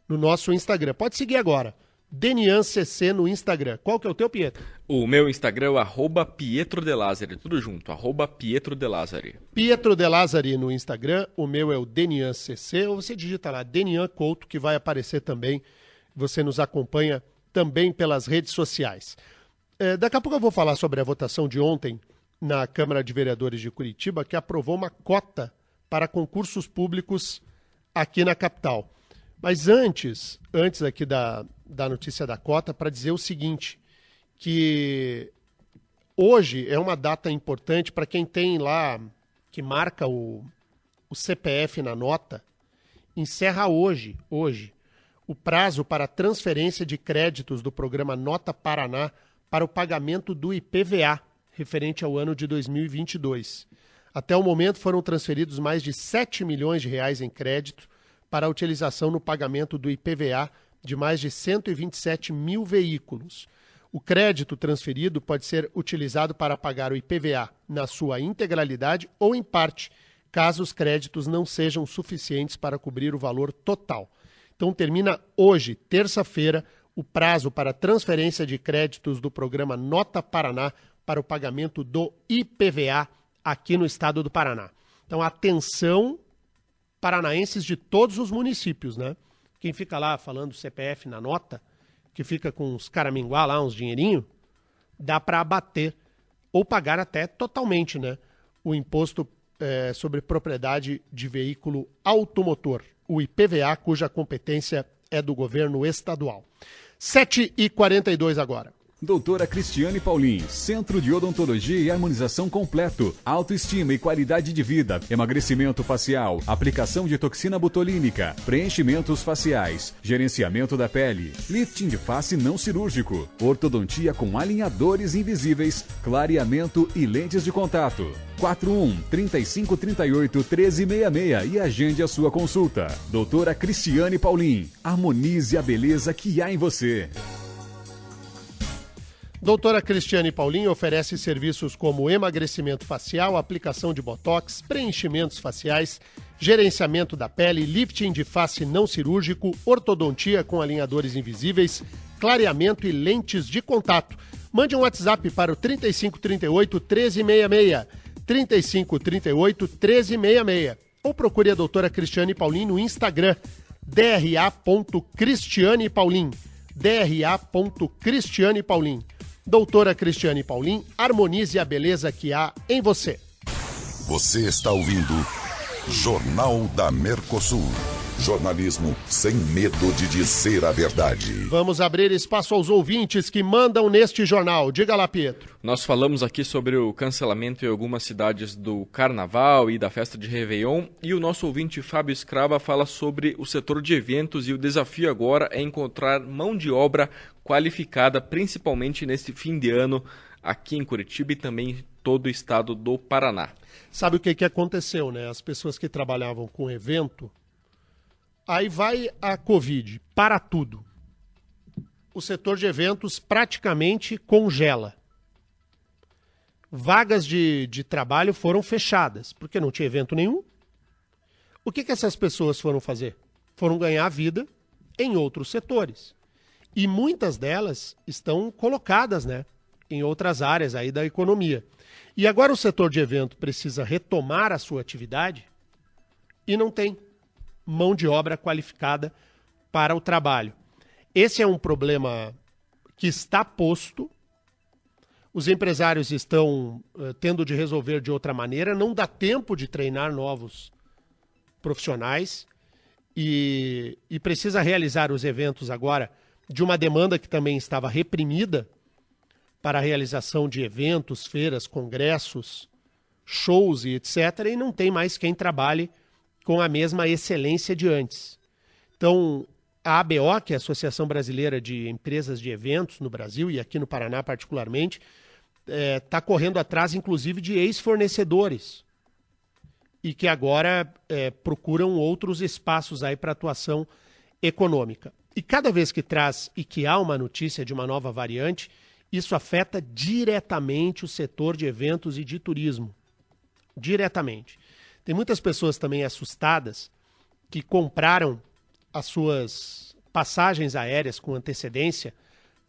nosso Instagram. Pode seguir agora. Denian CC no Instagram. Qual que é o teu, Pietro? O meu Instagram é o @PietroDeLázari, tudo junto, @PietroDeLázari. Pietro De Lázari no Instagram, o meu é o Denian CC, ou você digita lá Denian Couto, que vai aparecer também. Você nos acompanha também pelas redes sociais. Daqui a pouco eu vou falar sobre a votação de ontem na Câmara de Vereadores de Curitiba, que aprovou uma cota para concursos públicos aqui na capital. Mas antes aqui da notícia da cota, para dizer o seguinte, que hoje é uma data importante para quem tem lá, que marca o CPF na nota, encerra hoje, o prazo para transferência de créditos do programa Nota Paraná para o pagamento do IPVA, referente ao ano de 2022. Até o momento foram transferidos mais de 7 milhões de reais em crédito para a utilização no pagamento do IPVA de mais de 127 mil veículos. O crédito transferido pode ser utilizado para pagar o IPVA na sua integralidade ou em parte, caso os créditos não sejam suficientes para cobrir o valor total. Então termina hoje, terça-feira, o prazo para transferência de créditos do programa Nota Paraná para o pagamento do IPVA aqui no estado do Paraná. Então atenção, paranaenses de todos os municípios, né? Quem fica lá falando CPF na nota, que fica com uns caraminguá lá, uns dinheirinho, dá para abater ou pagar até totalmente, né? O imposto sobre propriedade de veículo automotor, o IPVA, cuja competência é do governo estadual. 7h42 agora. Doutora Cristiane Paulin, Centro de Odontologia e Harmonização Completo, autoestima e qualidade de vida, emagrecimento facial, aplicação de toxina botulínica, preenchimentos faciais, gerenciamento da pele, lifting de face não cirúrgico, ortodontia com alinhadores invisíveis, clareamento e lentes de contato. 41-3538-1366 e agende a sua consulta. Doutora Cristiane Paulin, harmonize a beleza que há em você. Doutora Cristiane Paulin oferece serviços como emagrecimento facial, aplicação de botox, preenchimentos faciais, gerenciamento da pele, lifting de face não cirúrgico, ortodontia com alinhadores invisíveis, clareamento e lentes de contato. Mande um WhatsApp para o 3538-1366, 3538-1366, ou procure a doutora Cristiane Paulin no Instagram, dra.cristianepaulin, dra.cristianepaulin. Doutora Cristiane Paulin, harmonize a beleza que há em você. Você está ouvindo Jornal da Mercosul. Jornalismo sem medo de dizer a verdade. Vamos abrir espaço aos ouvintes que mandam neste jornal. Diga lá, Pietro. Nós falamos aqui sobre o cancelamento em algumas cidades do Carnaval e da festa de Réveillon, e o nosso ouvinte Fábio Escrava fala sobre o setor de eventos, e o desafio agora é encontrar mão de obra qualificada, principalmente nesse fim de ano aqui em Curitiba e também em todo o estado do Paraná. Sabe o que aconteceu, né? As pessoas que trabalhavam com evento, aí vai a Covid, para tudo. O setor de eventos praticamente congela. Vagas de trabalho foram fechadas, porque não tinha evento nenhum. O que essas pessoas foram fazer? Foram ganhar vida em outros setores. E muitas delas estão colocadas, né, em outras áreas aí da economia. E agora o setor de evento precisa retomar a sua atividade e não tem mão de obra qualificada para o trabalho. Esse é um problema que está posto. Os empresários estão tendo de resolver de outra maneira. Não dá tempo de treinar novos profissionais e precisa realizar os eventos agora de uma demanda que também estava reprimida para a realização de eventos, feiras, congressos, shows e etc. E não tem mais quem trabalhe com a mesma excelência de antes. Então, a ABO, que é a Associação Brasileira de Empresas de Eventos no Brasil, e aqui no Paraná particularmente, está correndo atrás, inclusive, de ex-fornecedores e que agora procuram outros espaços aí para atuação econômica. E cada vez que traz e que há uma notícia de uma nova variante, isso afeta diretamente o setor de eventos e de turismo. Diretamente. Tem muitas pessoas também assustadas que compraram as suas passagens aéreas com antecedência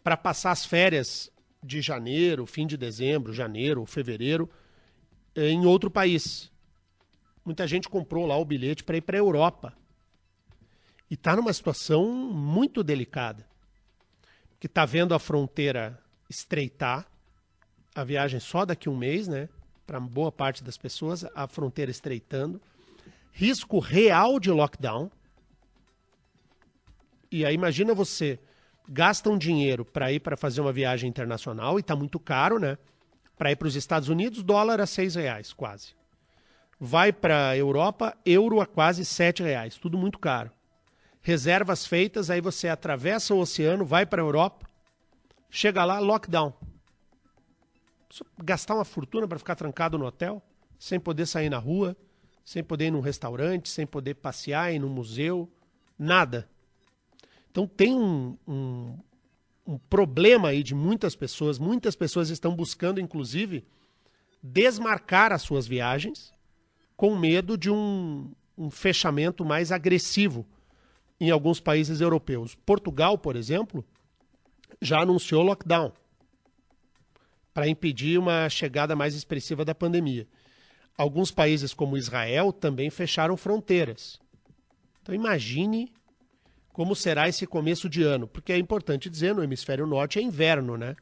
para passar as férias de janeiro, fim de dezembro, janeiro, fevereiro, em outro país. Muita gente comprou lá o bilhete para ir para a Europa. E está numa situação muito delicada. Porque está vendo a fronteira estreitar, a viagem só daqui a um mês, né? Para boa parte das pessoas, a fronteira estreitando. Risco real de lockdown. E aí imagina você, gasta um dinheiro para ir para fazer uma viagem internacional, e está muito caro, né? Para ir para os Estados Unidos, dólar a R$6 quase. Vai para a Europa, euro a quase R$7, tudo muito caro. Reservas feitas, aí você atravessa o oceano, vai para a Europa, chega lá, lockdown. Gastar uma fortuna para ficar trancado no hotel, sem poder sair na rua, sem poder ir num restaurante, sem poder passear, ir num museu, nada. Então tem um problema aí de muitas pessoas estão buscando, inclusive, desmarcar as suas viagens com medo de um fechamento mais agressivo em alguns países europeus. Portugal, por exemplo, já anunciou lockdown para impedir uma chegada mais expressiva da pandemia. Alguns países, como Israel, também fecharam fronteiras. Então imagine como será esse começo de ano, porque é importante dizer, no hemisfério norte é inverno, né?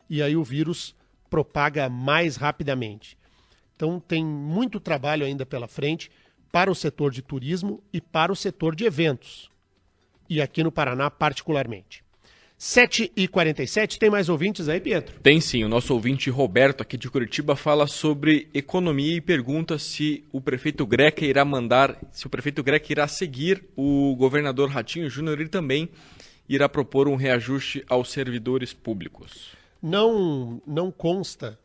E aí o vírus propaga mais rapidamente. Então tem muito trabalho ainda pela frente para o setor de turismo e para o setor de eventos. E aqui no Paraná particularmente. 7h47, tem mais ouvintes aí, Pietro? Tem sim, o nosso ouvinte Roberto aqui de Curitiba fala sobre economia e pergunta se o prefeito Greca irá seguir o governador Ratinho Júnior e também irá propor um reajuste aos servidores públicos. Não consta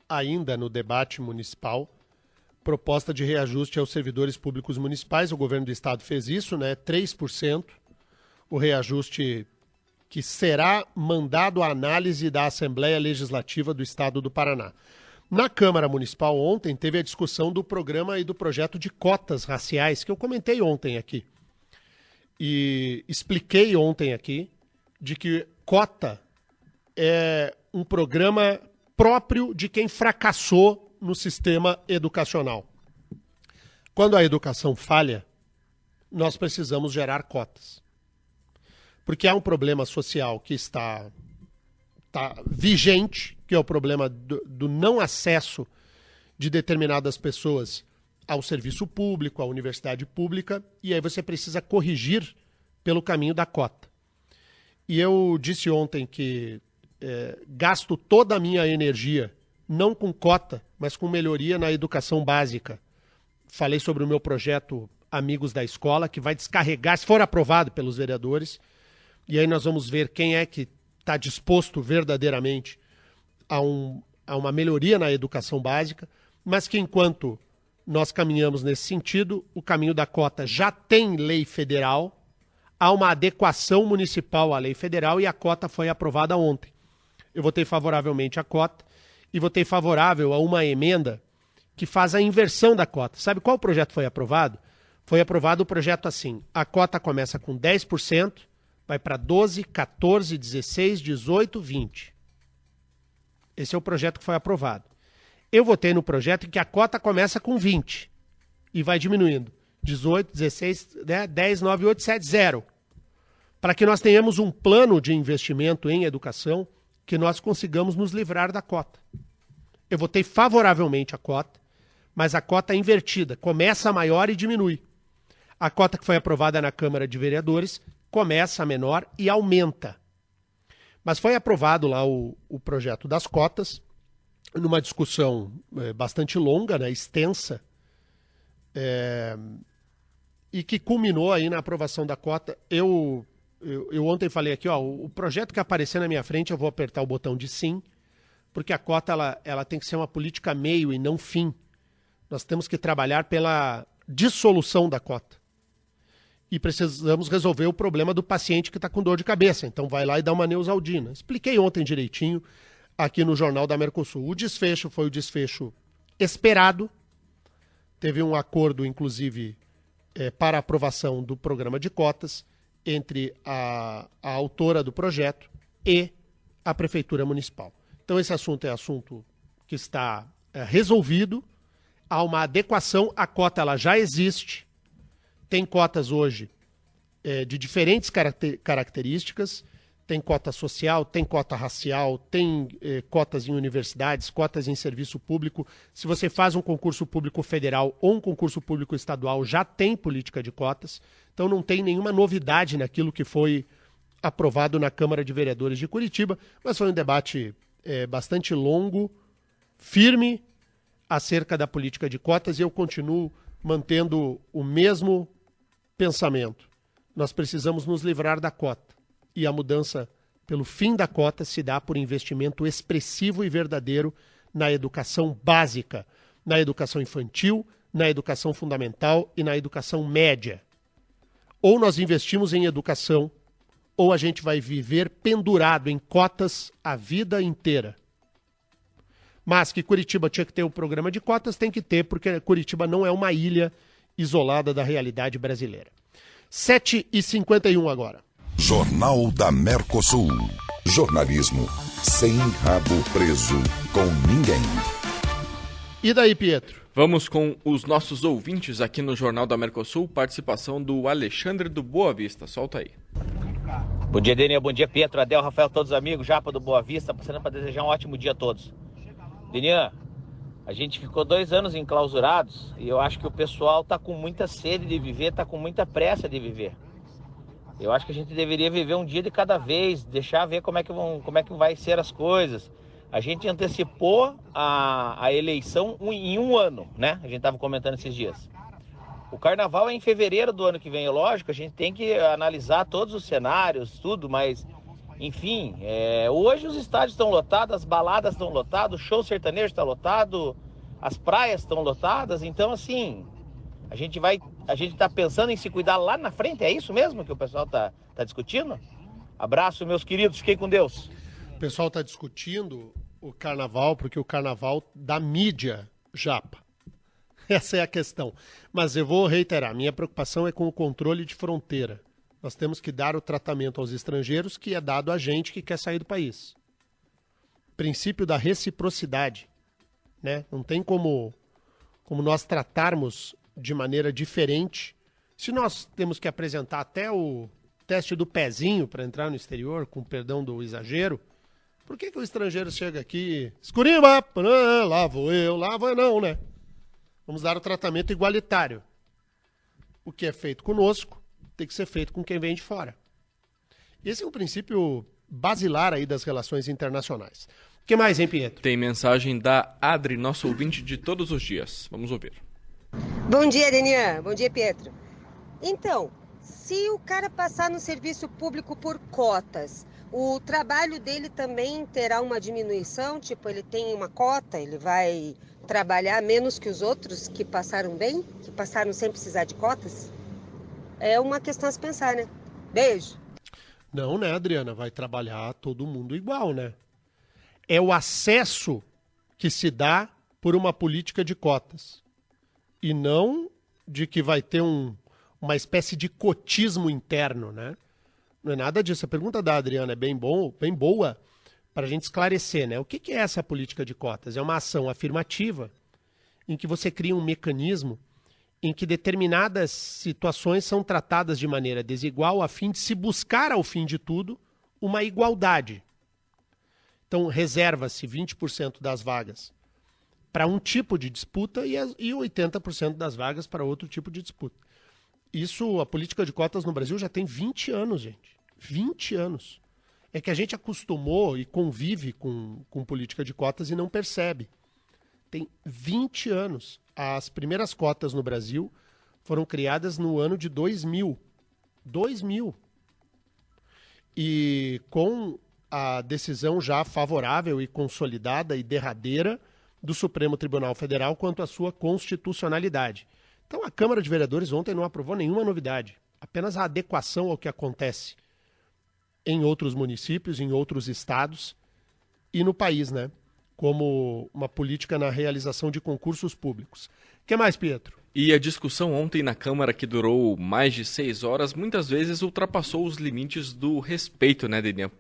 ainda no debate municipal proposta de reajuste aos servidores públicos municipais. O governo do estado fez isso, né? 3%, o reajuste que será mandado à análise da Assembleia Legislativa do Estado do Paraná. Na Câmara Municipal ontem teve a discussão do programa e do projeto de cotas raciais, que eu comentei ontem aqui. E expliquei ontem aqui de que cota é um programa próprio de quem fracassou no sistema educacional. Quando a educação falha, nós precisamos gerar cotas. Porque há um problema social que está vigente, que é o problema do não acesso de determinadas pessoas ao serviço público, à universidade pública, e aí você precisa corrigir pelo caminho da cota. E eu disse ontem que gasto toda a minha energia, não com cota, mas com melhoria na educação básica. Falei sobre o meu projeto Amigos da Escola, que vai descarregar, se for aprovado pelos vereadores. E aí nós vamos ver quem é que está disposto verdadeiramente a uma melhoria na educação básica, mas que enquanto nós caminhamos nesse sentido, o caminho da cota já tem lei federal, há uma adequação municipal à lei federal e a cota foi aprovada ontem. Eu votei favoravelmente à cota e votei favorável a uma emenda que faz a inversão da cota. Sabe qual projeto foi aprovado? Foi aprovado o projeto assim, a cota começa com 10%, vai para 12, 14, 16, 18, 20. Esse é o projeto que foi aprovado. Eu votei no projeto em que a cota começa com 20 e vai diminuindo. 18, 16, 10, 9, 8, 7, 0. Para que nós tenhamos um plano de investimento em educação que nós consigamos nos livrar da cota. Eu votei favoravelmente a cota, mas a cota é invertida. Começa maior e diminui. A cota que foi aprovada na Câmara de Vereadores começa menor e aumenta. Mas foi aprovado lá o projeto das cotas, numa discussão bastante longa, né, extensa, e que culminou aí na aprovação da cota. Eu ontem falei aqui, o projeto que aparecer na minha frente eu vou apertar o botão de sim, porque a cota ela tem que ser uma política meio e não fim. Nós temos que trabalhar pela dissolução da cota. E precisamos resolver o problema do paciente que está com dor de cabeça. Então vai lá e dá uma Neosaldina. Expliquei ontem direitinho aqui no Jornal da Mercosul. O desfecho foi o desfecho esperado. Teve um acordo, inclusive, para aprovação do programa de cotas entre a autora do projeto e a Prefeitura Municipal. Então esse assunto é assunto que está resolvido. Há uma adequação, a cota ela já existe. Tem cotas hoje de diferentes características. Tem cota social, tem cota racial, tem cotas em universidades, cotas em serviço público. Se você faz um concurso público federal ou um concurso público estadual, já tem política de cotas. Então não tem nenhuma novidade naquilo que foi aprovado na Câmara de Vereadores de Curitiba, mas foi um debate bastante longo, firme, acerca da política de cotas, e eu continuo mantendo o mesmo pensamento. Nós precisamos nos livrar da cota. E a mudança pelo fim da cota se dá por investimento expressivo e verdadeiro na educação básica, na educação infantil, na educação fundamental e na educação média. Ou nós investimos em educação, ou a gente vai viver pendurado em cotas a vida inteira. Mas que Curitiba tinha que ter um programa de cotas, tem que ter, porque Curitiba não é uma ilha isolada da realidade brasileira. 7h51 agora. Jornal da Mercosul. Jornalismo sem rabo preso com ninguém. E daí, Pietro? Vamos com os nossos ouvintes aqui no Jornal da Mercosul. Participação do Alexandre do Boa Vista. Solta aí. Bom dia, Daniel. Bom dia, Pietro, Adel, Rafael, todos os amigos. Japa do Boa Vista, passando para desejar um ótimo dia a todos. Daniel, a gente ficou 2 anos enclausurados e eu acho que o pessoal está com muita sede de viver, está com muita pressa de viver. Eu acho que a gente deveria viver um dia de cada vez, deixar ver como é que vai ser as coisas. A gente antecipou a eleição em 1 ano, né? A gente estava comentando esses dias. O carnaval é em fevereiro do ano que vem, é lógico, a gente tem que analisar todos os cenários, tudo, mas, enfim, hoje os estádios estão lotados, as baladas estão lotadas, o show sertanejo está lotado, as praias estão lotadas, então, assim, a gente está pensando em se cuidar lá na frente, é isso mesmo que o pessoal está discutindo? Abraço, meus queridos, fiquem com Deus. O pessoal está discutindo o carnaval, porque o carnaval da mídia, Japa. Essa é a questão. Mas eu vou reiterar, minha preocupação é com o controle de fronteira. Nós temos que dar o tratamento aos estrangeiros que é dado a gente que quer sair do país. Princípio da reciprocidade, né? Não tem como nós tratarmos de maneira diferente. Se nós temos que apresentar até o teste do pezinho para entrar no exterior, com perdão do exagero, por que o estrangeiro chega aqui, escurimba, lá vou eu, não, né? Vamos dar o tratamento igualitário. O que é feito conosco tem que ser feito com quem vem de fora. Esse é um princípio basilar aí das relações internacionais. O que mais, hein, Pietro? Tem mensagem da Adri, nosso ouvinte de todos os dias. Vamos ouvir. Bom dia, Denian. Bom dia, Pietro. Então, se o cara passar no serviço público por cotas, o trabalho dele também terá uma diminuição? Tipo, ele tem uma cota, ele vai trabalhar menos que os outros que passaram bem, que passaram sem precisar de cotas? É uma questão a se pensar, né? Beijo. Não, né, Adriana? Vai trabalhar todo mundo igual, né? É o acesso que se dá por uma política de cotas. E não de que vai ter uma espécie de cotismo interno, né? Não é nada disso. A pergunta da Adriana é bem boa para a gente esclarecer, né? O que é essa política de cotas? É uma ação afirmativa em que você cria um mecanismo em que determinadas situações são tratadas de maneira desigual a fim de se buscar, ao fim de tudo, uma igualdade. Então, reserva-se 20% das vagas para um tipo de disputa e 80% das vagas para outro tipo de disputa. Isso, a política de cotas no Brasil já tem 20 anos, gente. 20 anos. É que a gente acostumou e convive com política de cotas e não percebe. Tem 20 anos. As primeiras cotas no Brasil foram criadas no ano de 2000. 2000. E com a decisão já favorável e consolidada e derradeira do Supremo Tribunal Federal quanto à sua constitucionalidade. Então a Câmara de Vereadores ontem não aprovou nenhuma novidade, apenas a adequação ao que acontece em outros municípios, em outros estados e no país, né? Como uma política na realização de concursos públicos. O que mais, Pietro? E a discussão ontem na Câmara, que durou mais de 6 horas, muitas vezes ultrapassou os limites do respeito, né, Deninha?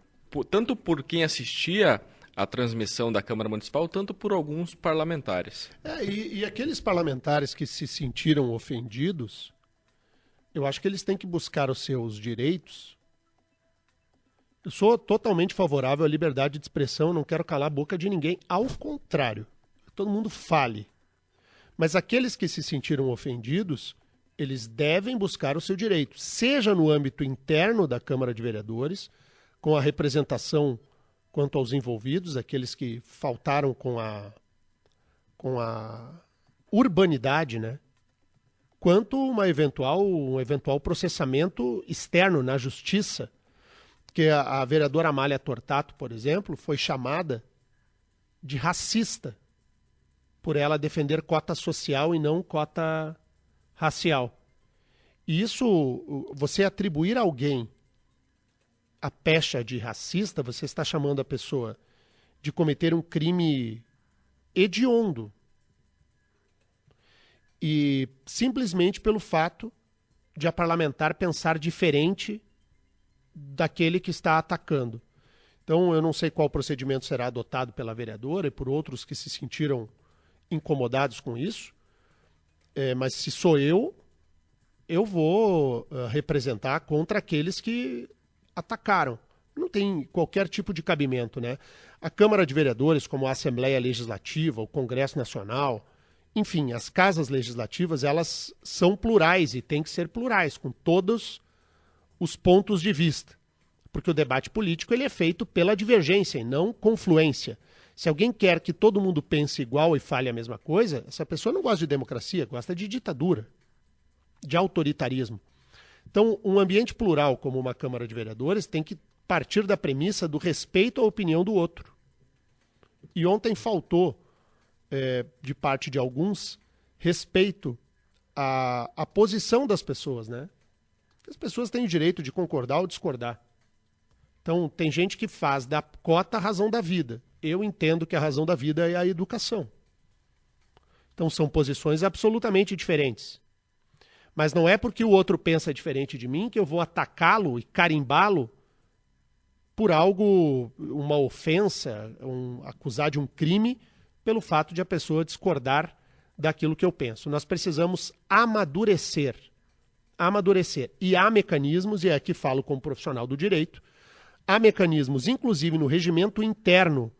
Tanto por quem assistia à transmissão da Câmara Municipal, tanto por alguns parlamentares. E aqueles parlamentares que se sentiram ofendidos, eu acho que eles têm que buscar os seus direitos. Eu sou totalmente favorável à liberdade de expressão, não quero calar a boca de ninguém. Ao contrário, todo mundo fale. Mas aqueles que se sentiram ofendidos, eles devem buscar o seu direito, seja no âmbito interno da Câmara de Vereadores, com a representação quanto aos envolvidos, aqueles que faltaram com a urbanidade, né? Quanto um eventual processamento externo na justiça, que a vereadora Amália Tortato, por exemplo, foi chamada de racista por ela defender cota social e não cota racial. E isso, você atribuir a alguém a pecha de racista, você está chamando a pessoa de cometer um crime hediondo. E simplesmente pelo fato de a parlamentar pensar diferente daquele que está atacando. Então, eu não sei qual procedimento será adotado pela vereadora e por outros que se sentiram incomodados com isso, mas se sou eu vou representar contra aqueles que atacaram. Não tem qualquer tipo de cabimento, né? A Câmara de Vereadores, como a Assembleia Legislativa, o Congresso Nacional, enfim, as casas legislativas, elas são plurais e têm que ser plurais, com todos os pontos de vista. Porque o debate político ele é feito pela divergência e não confluência. Se alguém quer que todo mundo pense igual e fale a mesma coisa, essa pessoa não gosta de democracia, gosta de ditadura, de autoritarismo. Então, um ambiente plural como uma Câmara de Vereadores tem que partir da premissa do respeito à opinião do outro. E ontem faltou, de parte de alguns, respeito à posição das pessoas, né? As pessoas têm o direito de concordar ou discordar. Então, tem gente que faz da cota a razão da vida. Eu entendo que a razão da vida é a educação. Então, são posições absolutamente diferentes. Mas não é porque o outro pensa diferente de mim que eu vou atacá-lo e carimbá-lo por algo, uma ofensa, acusar de um crime, pelo fato de a pessoa discordar daquilo que eu penso. Nós precisamos amadurecer. E há mecanismos, e aqui falo como profissional do direito, há mecanismos, inclusive no regimento interno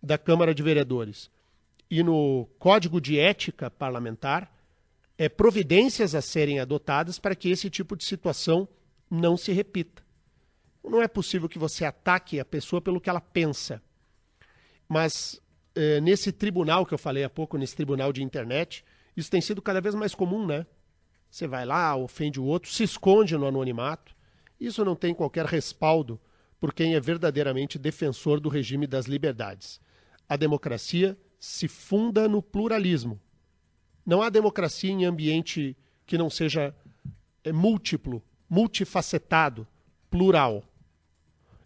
da Câmara de Vereadores e no Código de Ética Parlamentar, providências a serem adotadas para que esse tipo de situação não se repita. Não é possível que você ataque a pessoa pelo que ela pensa. Mas nesse tribunal que eu falei há pouco, nesse tribunal de internet, isso tem sido cada vez mais comum, né? Você vai lá, ofende o outro, se esconde no anonimato. Isso não tem qualquer respaldo por quem é verdadeiramente defensor do regime das liberdades. A democracia se funda no pluralismo. Não há democracia em ambiente que não seja múltiplo, multifacetado, plural.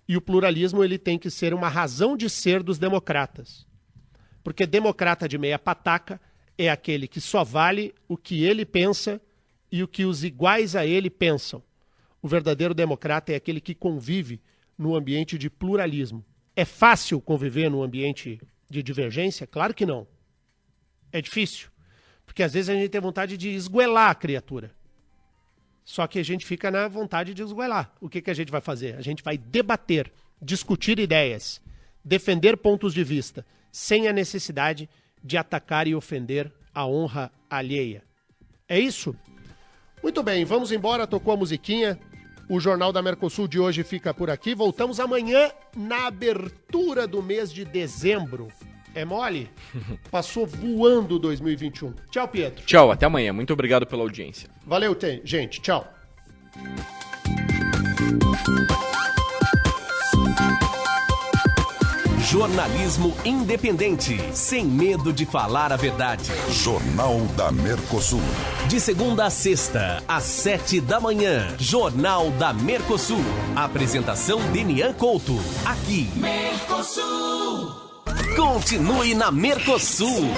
E o pluralismo ele tem que ser uma razão de ser dos democratas. Porque democrata de meia pataca é aquele que só vale o que ele pensa e o que os iguais a ele pensam. O verdadeiro democrata é aquele que convive no ambiente de pluralismo. É fácil conviver num ambiente de divergência? Claro que não. É difícil. Porque às vezes a gente tem vontade de esguelar a criatura. Só que a gente fica na vontade de esguelar. O que a gente vai fazer? A gente vai debater, discutir ideias, defender pontos de vista, sem a necessidade de atacar e ofender a honra alheia. É isso? Muito bem, vamos embora. Tocou a musiquinha. O Jornal da Mercosul de hoje fica por aqui. Voltamos amanhã na abertura do mês de dezembro. É mole? Passou voando 2021. Tchau, Pietro. Tchau, até amanhã. Muito obrigado pela audiência. Valeu, gente. Tchau. Jornalismo independente, sem medo de falar a verdade. Jornal da Mercosul. De segunda a sexta, às 7 da manhã. Jornal da Mercosul. Apresentação Denian Couto. Aqui. Mercosul. Continue na Mercosul.